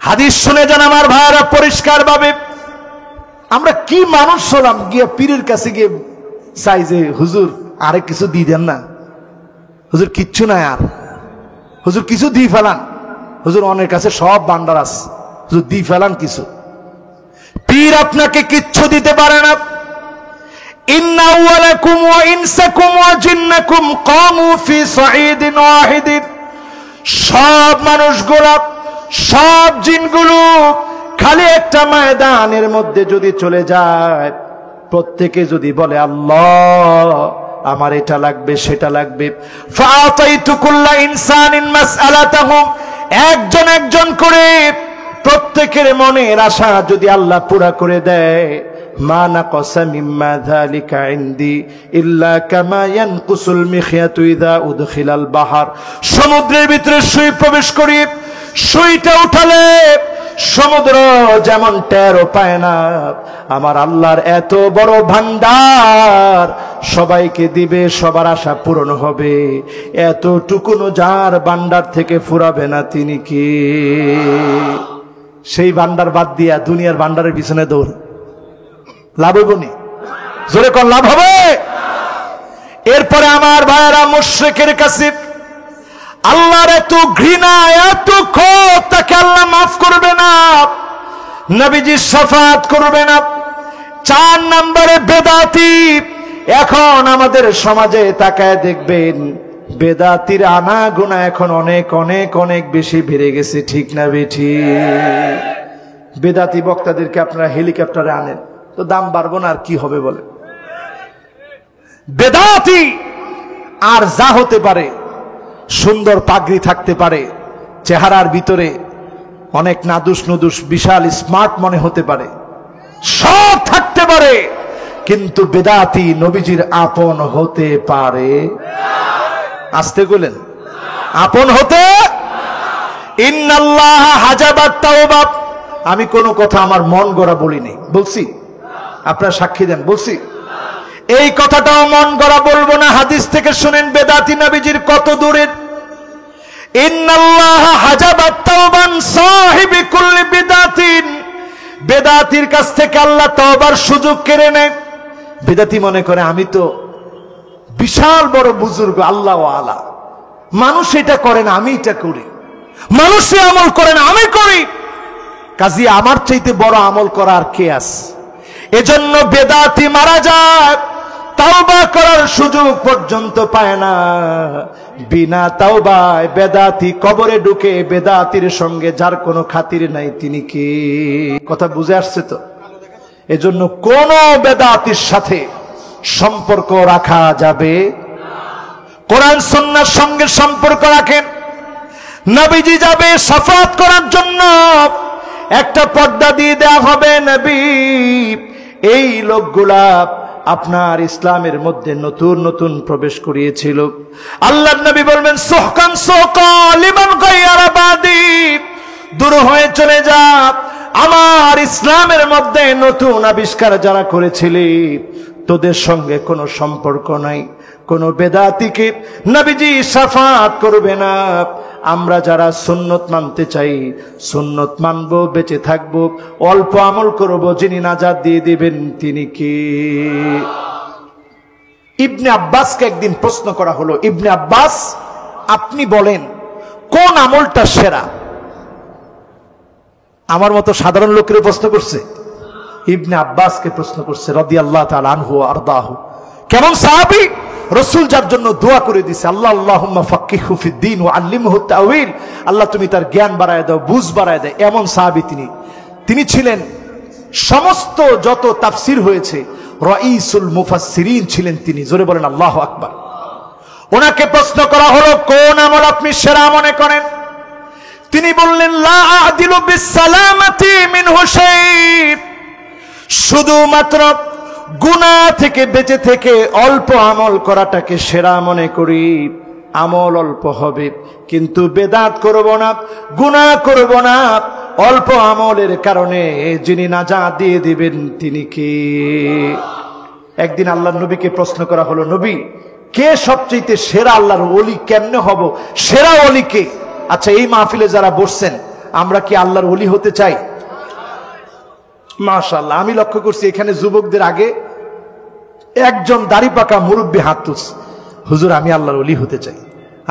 হাদিস শুনে যান আমার ভাইরা পরিষ্কার ভাবে। আমরা কি মানুষ হলাম, গিয়ে পীরের কাছে গিয়ে চাই যে হুজুর আরে কিছু দিয়ে দেন না, হুজুর কিচ্ছু নাই, আর হুজুর কিছু দিয়ে ফেলান, হুজুর অনেক কাছে সব ভান্ডার আছে, হুজুর দিয়ে ফেলান কিছু। পীর আপনাকে কিচ্ছু দিতে পারে না। ইন্না আউওয়ালাকুম ওয়া ইনসাকুম ওয়া জিন্নাকুম কামু ফি সাঈদিন ওয়াহিদিন। সব মানুষগুলো, সব জিনগুলো খালি একটা ময়দানের মধ্যে যদি চলে যায়, প্রত্যেকে যদি বলে আল্লাহ আমার এটা লাগবে সেটা লাগবে, ফাআতাইতু কুল্লা ইনসানিন মাসআলাতাহু, একজন একজন করে প্রত্যেকের মনের আশা যদি আল্লাহ পুরা করে দেয়, মা নাকাসা মিম্মা যালিকা ইনদি ইল্লা কামা ইয়ানকুসুল মিখিয়াতু ইযা উদখিলাল বাহর। সমুদ্রের ভিতরে সুই প্রবেশ করি, সুইটা উঠালে সমুদ্র যেমন টেরও পায় না, আমার আল্লাহর এত বড় ভান্ডার সবাইকে দিবে, সবার আশা পূরণ হবে, এতটুকুনো যার ভান্ডার থেকে ফুরাবে না তিনি কি? সেই ভান্ডার বাদ দিয়া দুনিয়ার ভান্ডারের পিছনে দৌড়, লাভ হইব নি? জোরে কোন লাভ হবে? এরপরে আমার ভাইয়েরা মুশরিকের কাছে আল্লাহর এত ঘৃণা, এত ক্ষোভ, তাকে আল্লাহ মাফ করবে না, নবীজি শাফাত করবে না। 4 নম্বরে বেদাতি। এখন আমাদের সমাজে তাকায় দেখবেন বেদাতির আনাগোনা এখন অনেক অনেক অনেক বেশি বেড়ে গেছে। ঠিক না বেঠি? বেদাতি বক্তাদেরকে আপনারা হেলিকপ্টারে আনেন তো দাম বাড়বো না, আর কি হবে বলে? বেদাতি আর যা হতে পারে, সুন্দর পাগড়ি থাকতে পারে, চেহারার ভিতরে অনেক নাদুস নুদুস বিশাল স্মার্ট মনে হতে পারে, সব থাকতে পারে, কিন্তু বেদাতি নবীজির আপন হতে পারে? আসতে বলেন, আপন হতে। ইন্নাল্লাহ হাজাবাত তাওবা। আমি কোনো কথা আমার মন গড়া বলিনি, বলছি? আপনারা সাক্ষী দেন, বলছি? এই কথাটাও মন গড়া বলবো না, হাদিস থেকে শুনেন বেদাতি নবীজির কত দূরের। ইন্নাল্লাহ হাজাবাত তাওবান সাহিবি কুল্লি বিদাতিন। বেদাতির কাছ থেকে আল্লাহ তওবার সুযোগ কেড়ে নেয়। বেদাতি মনে করে আমি তো বিশাল বড় বুজুর্গ, আল্লাহ ওয়ালা, মানুষ এটা করে না আমি এটা করি, মানুষে আমল করে না আমি করি, কাজী আমার চাইতে বড় আমল করার কে আছে? এজন্য বেদাতি মারা যায়, তাওবা করার সুযোগ পর্যন্ত পায় না। বিনা তাওবায় বেদাতি কবরে ঢুকে, বেদাতির সঙ্গে যার কোনো খাতির নাই তিনি কে? কথা বুঝে আসছে তো? এজন্য কোন বেদাতির সাথে সম্পর্ক রাখা যাবে? কোরআন সুন্নাহর সঙ্গে সম্পর্ক রাখেন। নবীজি যাবে শাফাত করার জন্য, একটা পর্দা দিয়ে দেওয়া হবে। নবী, এই লোকগুলা আপনার ইসলামের মধ্যে নতুন নতুন প্রবেশ করিয়েছিল। আল্লাহর নবী বলবেন সুহকান সুহকা লিমান গায়রা বাদি, দূর হয়ে চলে যা, আমার ইসলামের মধ্যে নতুন আবিষ্কার যারা করেছিলি তোদের সঙ্গে কোনো সম্পর্ক নাই। কোন বেদাতিকে নবীজি শাফাত করবে না। আমরা যারা সুন্নত মানতে চাই, সুন্নত মানবো, বেঁচে থাকবো, অল্প আমল করব, যিনি নাজাত দিয়ে দিবেন তিনি কে? ইবনে আব্বাসকে একদিন প্রশ্ন করা হলো, ইবনে আব্বাস আপনি বলেন কোন আমলটা সেরা? আমার মতো সাধারণ লোকের প্রশ্ন করছে, ইবনে আব্বাসকে প্রশ্ন করছে রাদিয়াল্লাহু তাআলা আনহু ওয়া আরদাহু। কেমন সাহাবী, রাসূল যার জন্য দোয়া করে দিয়েছে, আল্লাহ আল্লাহুম্মা ফাক্কিহু ফিদ্দীন ওয়া আল্লিমহু তাউইল, আল্লাহ তুমি তার জ্ঞান বাড়ায় দাও, বুঝ বাড়ায় দাও। এমন সাহাবী তিনি ছিলেন। সমস্ত যত তাফসীর হয়েছে রাইসুল মুফাসসিরিন ছিলেন তিনি। জোরে বলেন আল্লাহু আকবার। ওনাকে প্রশ্ন করা হলো কোন আমল আপনি সেরা মনে করেন? তিনি বললেন লা আদিলু বিসসালামাতি মিনহু শাই, শুধুমাত্র গুনাহ থেকে বেঁচে থেকে অল্প আমল করাটাকে সেরা মনে করি। আমল অল্প হবে কিন্তু বেদাত করব না, গুনাহ করব না। অল্প আমলের কারণে যিনি নাজাত দিয়ে দিবেন তিনি কে? একদিন আল্লাহর নবীকে প্রশ্ন করা হলো, নবী কে সবচেয়ে সেরা আল্লাহর ওলি? কেমনে হব সেরা ওলি কে? আচ্ছা, এই মাহফিলে যারা বসছেন আমরা কি আল্লাহর ওলি হতে চাই? মাশাআল্লাহ, আমি লক্ষ্য করছি এখানে যুবকদের আগে একজন দাড়ি পাকা মুরব্বী হাত তুলছে, হুজুর আমি আল্লাহর ওলি হতে চাই।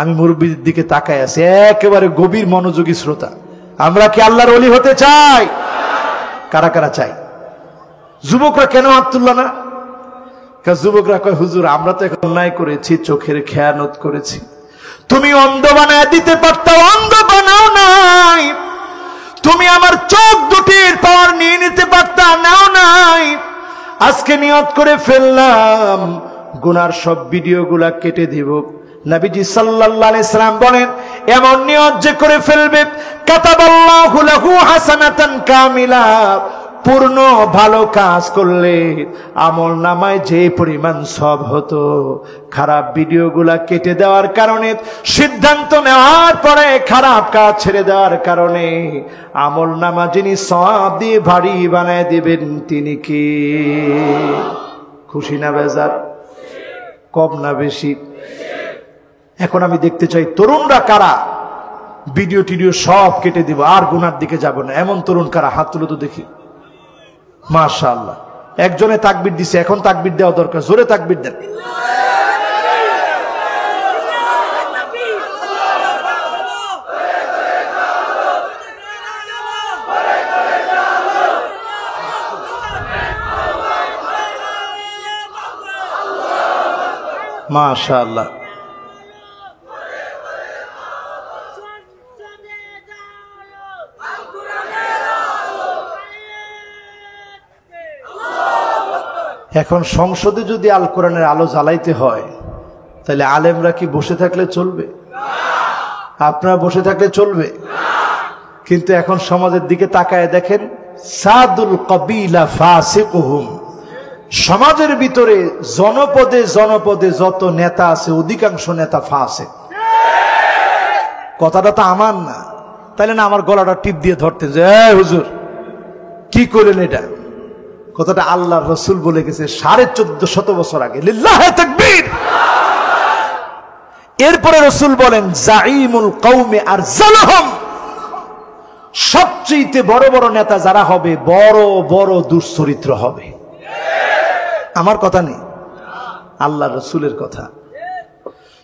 আমি মুরব্বীর দিকে তাকায় আছি, একেবারে গভীর মনোযোগী শ্রোতা। আমরা কি আল্লাহর ওলি হতে চাই? কারা কারা চাই? যুবকরা কেন হাত তুলল না? যুবকরা কয় হুজুর আমরা তো এখন অন্যায় করেছি, চোখের খেয়ানত করেছি, তুমি অন্ধ বানায় দিতে পারতা, অন্ধ বানাও নাই। তুমি আমার চোখ দুটির পাওয়ার নিয়ে নিতে পারতা, নাও নাই। আজকে নিয়ত করে ফেললাম গুনার সব ভিডিওগুলা কেটে দিব। নবীজি সাল্লাল্লাহু আলাইহি সাল্লাম বলেন, এমন নিয়ত যে করে ফেলবে কাতাবাল্লাহু লাহু হাসানাতান কামিলা, পূর্ণ ভালো কাজ করলে আমল নামায় যে পরিমাণ সব হতো, খারাপ ভিডিওগুলা কেটে দেওয়ার কারণে, সিদ্ধান্ত নেওয়ার পরে খারাপ কাজ ছেড়ে দেওয়ার কারণে আমল নামা যিনি সওয়াব দিয়ে ভারী বানায় দিবেন তিনি কি? খুশি না বেজার? কম না বেশি? এখন আমি দেখতে চাই তরুণরা কারা ভিডিও টিডিও সব কেটে দিব, আর গুনার দিকে যাব না, এমন তরুণ কারা? হাত তুলে তো দেখি। মাশাআল্লাহ, একজনে তাকবীর দিছে, এখন তাকবীর দেওয়া দরকার, জোরে তাকবীর দেন। মাশাআল্লাহ। এখন সংসদে যদি আল কোরআনের আলো জ্বালাইতে হয় তাহলে আলেমরা কি বসে থাকলে চলবে? আপনারা বসে থাকলে চলবে? কিন্তু এখন সমাজের দিকে তাকায় দেখেন, সাদুল কবিলা ফাসিকুহুম, সমাজের ভিতরে জনপদে জনপদে যত নেতা আছে অধিকাংশ নেতা ফাসে। কথাটা তো আমার না, তাইলে না আমার গলাটা টিপ দিয়ে ধরতেন যে হুজুর কি করলেন এটা। কথাটা আল্লাহর রাসূল বলে গেছে 1450 বছর আগে। লিল্লাহি তাকবীর। এরপরে রাসূল বলেন জাইমুল কওমে আরজালহুম, সবচেয়ে বড় বড় নেতা যারা হবে বড় বড় দুশ্চরিত্র হবে। আমার কথা নেই, আল্লাহর রাসূলের কথা।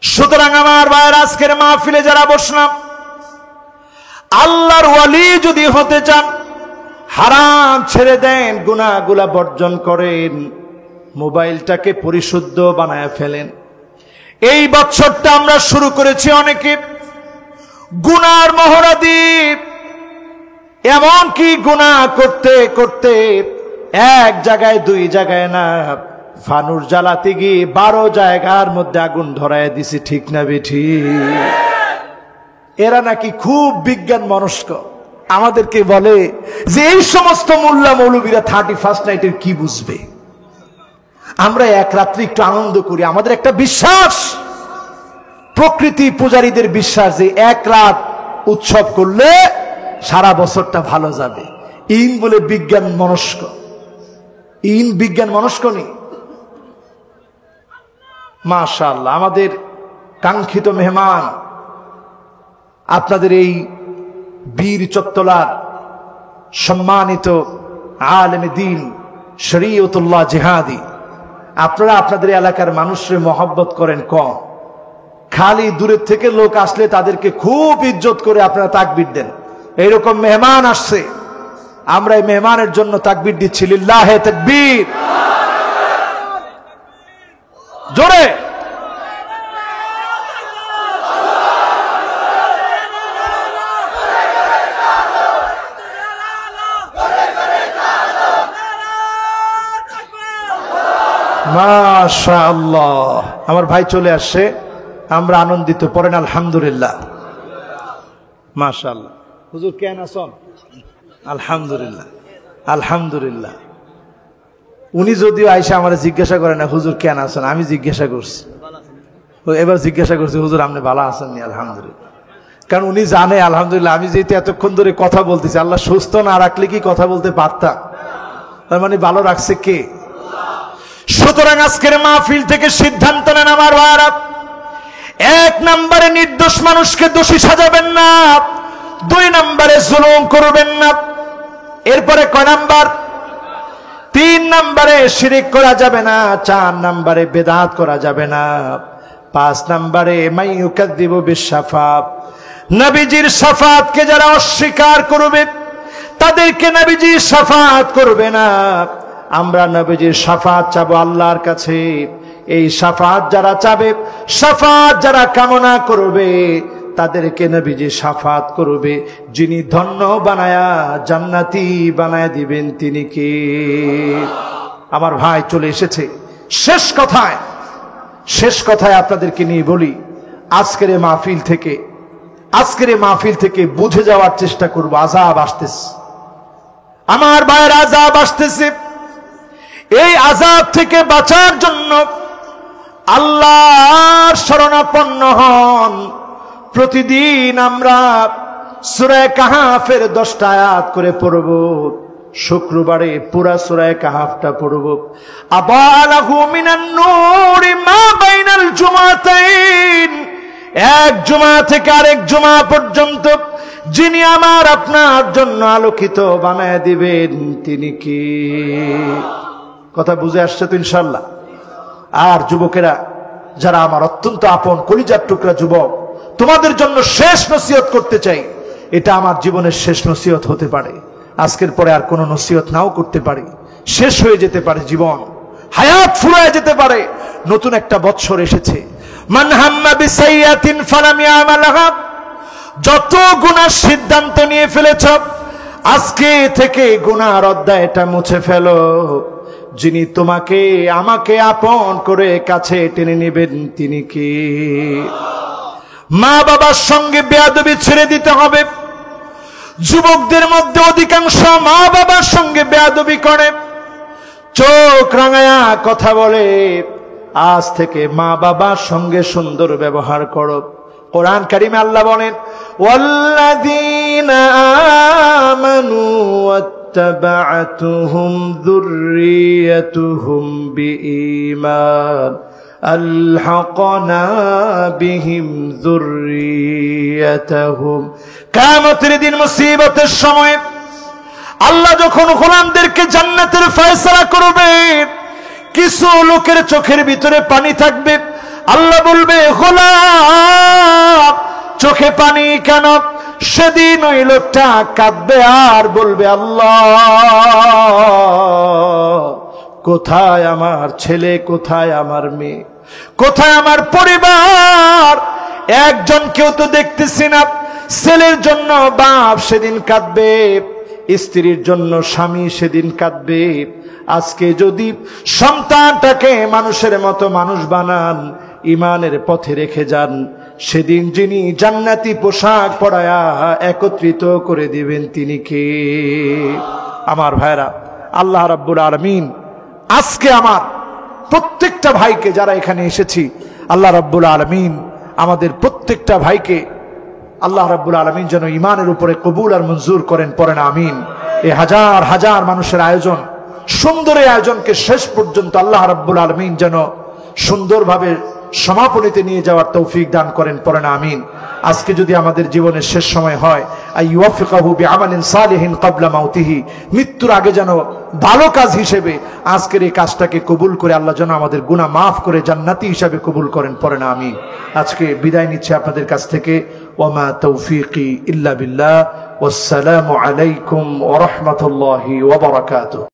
সুতরাং আমার ভাইয়ের আজকের মাহফিলে যারা বসলাম, আল্লাহর ওয়ালি যদি হতে চান হারাম ছেড়ে দেন, গুনাহগুলা বর্জন করেন, মোবাইলটাকে পরিশুদ্ধ বানায় ফেলেন। এই বছরটা আমরা শুরু করেছি অনেকে গুনার মহড়া দিয়ে, এমন কি গুনাহ করতে করতে এক জায়গায় দুই জায়গায় না, ফানুর জ্বালাতে গিয়ে 12 জায়গার মধ্যে আগুন ধরায় দিছে। ঠিক না বেঠি? এরা নাকি খুব বিজ্ঞান মনস্ক, আমাদেরকে বলে যে এই সমস্ত মোল্লা মৌলবীরা 31st নাইটের কি বুঝবে। আমরা এক রাত্রি একটু আনন্দ করি, আমাদের একটা বিশ্বাস, প্রকৃতি পূজারীদের বিশ্বাস যে এক রাত উৎসব করলে সারা বছরটা ভালো যাবে। ইন বলে বিজ্ঞান মনস্ক, ইন বিজ্ঞান মনস্ক নেই। মাশাআল্লাহ, আমাদের কাঙ্ক্ষিত মেহমান আপনাদের এই বীর চত্বলার সম্মানিত আলেমে দ্বীন শরীয়তুল্লাহ জিহাদি। আপনারা আপনাদের এলাকার মানুষের মহব্বত করেন কম, খালি দূরের থেকে লোক আসলে তাদেরকে খুব ইজ্জত করে আপনারা তাকবীর দেন। এইরকম মেহমান আসছে, আমরা এই মেহমানের জন্য তাকবীর দিচ্ছি। লিল্লাহি তাকবীর। জোরে মাশাআল্লাহ। আমার ভাই চলে আসছে, আমরা আনন্দিত। পড়েন আলহামদুলিল্লাহ। মাশাআল্লাহ। হুজুর কেন আছেন? আলহামদুলিল্লাহ আলহামদুলিল্লাহ। উনি যদিও আইসা আমার জিজ্ঞাসা করে না হুজুর কেন আছেন, আমি জিজ্ঞাসা করছি, এবার জিজ্ঞাসা করছি হুজুর আপনি ভালো আছেন নি? আলহামদুলিল্লাহ। কারণ উনি জানে আলহামদুলিল্লাহ আমি যেহেতু এতক্ষণ ধরে কথা বলতেছি, আল্লাহ সুস্থ না রাখলে কি কথা বলতে পারতাম? তার মানে ভালো রাখছে কে? সুতরাং আজকের মাহফিল থেকে সিদ্ধান্ত নেন আমার ভাইরা, 1 নম্বরে নির্দোষ মানুষকে দোষী সাজাবেন না, 2 নম্বরে জুলুম করবেন না। এরপরে কয় নাম্বার? 3 নম্বরে শিরিক করা যাবে না, 4 নম্বরে বেদাত করা যাবে না, 5 নম্বরে মাইয়ুকাযযিবু বিশ-শাফাআত, নবীজির শাফাআতকে যারা অস্বীকার করবে তাদেরকে নবীজি শাফাআত করবে না। আমরা নবীজির শাফাআত চাবো আল্লাহর কাছে। এই শাফাআত যারা চাবে, শাফাআত যারা কামনা করবে তাদেরকে নবীজি শাফাআত করবে। যিনি ধন্য বানায়া জান্নাতি বানায় দিবেন তিনি কে? আমার ভাই চলে এসেছে। শেষ কথায় আপনাদেরকে নিয়ে বলি, আজকের এই মাহফিল থেকে বুঝে যাওয়ার চেষ্টা করব আযাব আসতেছে। আমার ভাইয়ের আযাব আসতেছে। এই আযাব থেকে বাঁচার জন্য আল্লাহর শরণাপন্ন হন। প্রতিদিন আমরা সূরা কাহাফের 10টা আয়াত করে পড়ব। শুক্রবারে পুরা সূরা কাহাফটা পড়ব। আবালাহু মিনান নূরি মা বাইনাল জুমাতাইন, এক জুমা থেকে আরেক জুমা পর্যন্ত যিনি আমার আপনার জন্য আলোকিত বানায় দিবেন তিনি কি? কথা বুঝে আসছে তো ইনশাআল্লাহ? আর যুবকেরা যারা আমার অত্যন্ত আপন কলিজার টুকরা যুবক, তোমাদের জন্য শেষ নসিহত করতে চাই। এটা আমার জীবনের শেষ নসিহত হতে পারে, আজকের পরে আর কোনো নসিহত নাও করতে পারি, শেষ হয়ে যেতে পারে জীবন, হায়াত ফুরায় যেতে পারে। নতুন একটা বৎসর এসেছে। মান হাম্মা বিসাইয়াতিন ফালাম ইয়ামালহা, যত গুনার সিদ্ধান্ত নিয়ে ফেলেছ আজকে থেকে গুনার অধ্যায়টা মুছে ফেলো। যিনি তোমাকে আমাকে আপন করে কাছে টেনে নেবেন তিনি কে? মা বাবার সঙ্গে বেয়াদবি ছেড়ে দিতে হবে। যুবকদের মধ্যে অধিকাংশ মা বাবার সঙ্গে বেয়াদবি করে। চোখ রাঙায়া কথা বলে, আজ থেকে মা বাবার সঙ্গে সুন্দর ব্যবহার করো। কোরআন কারিমে আল্লাহ বলেন, ওয়াল্লাযীনা আমানু ওয়াত্তাবা'তুহুম যুররিয়াতুহুম বিঈমান আলহাকনা বিহিম যুররিয়াতাহুম। কিয়ামতের দিন মুসিবতের সময় আল্লাহ যখন গোলামদেরকে জান্নাতের ফয়সালা করবে, কিছু লোকের চোখের ভিতরে পানি থাকবে। আল্লাহ বলবে, গোলাম চোখে পানি কেন? সেদিন ওই লোকটা কাঁদবে আর বলবে, আল্লাহ কোথায় আমার ছেলে, কোথায় আমার মেয়ে, কোথায় আমার পরিবার? একজন কেউ তো দেখতেছি না। ছেলের জন্য বাপ সেদিন কাঁদবে, স্ত্রীর জন্য স্বামী সেদিন কাঁদবে। আজকে যদি সন্তানটাকে মানুষের মতো মানুষ বানান, ইমানের পথে রেখে যান, সেদিন যিনি জান্নাতি পোশাক পরায়া একত্রিত করে দিবেন তিনি কে? আমার ভাইরা, আল্লাহ রাব্বুল আলামিন আজকে আমার প্রত্যেকটা ভাইকে, যারা এখানে এসেছি, আল্লাহ রাব্বুল আলামিন আমাদের প্রত্যেকটা ভাইকে আল্লাহ রাব্বুল আলামিন যেন ইমানের উপরে কবুল আর মঞ্জুর করেন, পড়েন আমিন। এই হাজার হাজার মানুষের আয়োজন, সুন্দর এই আয়োজনকে শেষ পর্যন্ত আল্লাহ রাব্বুল আলামিন যেন সুন্দরভাবে সমাপনীতে নিয়ে যাওয়ার তৌফিক দান করেন, পড়েন আমিন। আজকে যদি আমাদের জীবনের শেষ সময় হয়, আইয়ুওয়াফিকাহু বিআমালিন সালিহিন ক্বাবলা মাউতিহি, মৃত্যুর আগে যেন ভালো কাজ হিসেবে আজকের এই কাজটাকে কবুল করে আল্লাহ যেন আমাদের গুনাহ মাফ করে জান্নাতি হিসাবে কবুল করেন, পড়েন আমিন। আজকে বিদায় নিচ্ছে আপনাদের কাছ থেকে। ওয়ামা তৌফিকি ইল্লা বিল্লাহ। ওয়াসসালামু আলাইকুম ওয়া রাহমাতুল্লাহি ওয়া বারাকাতুহু।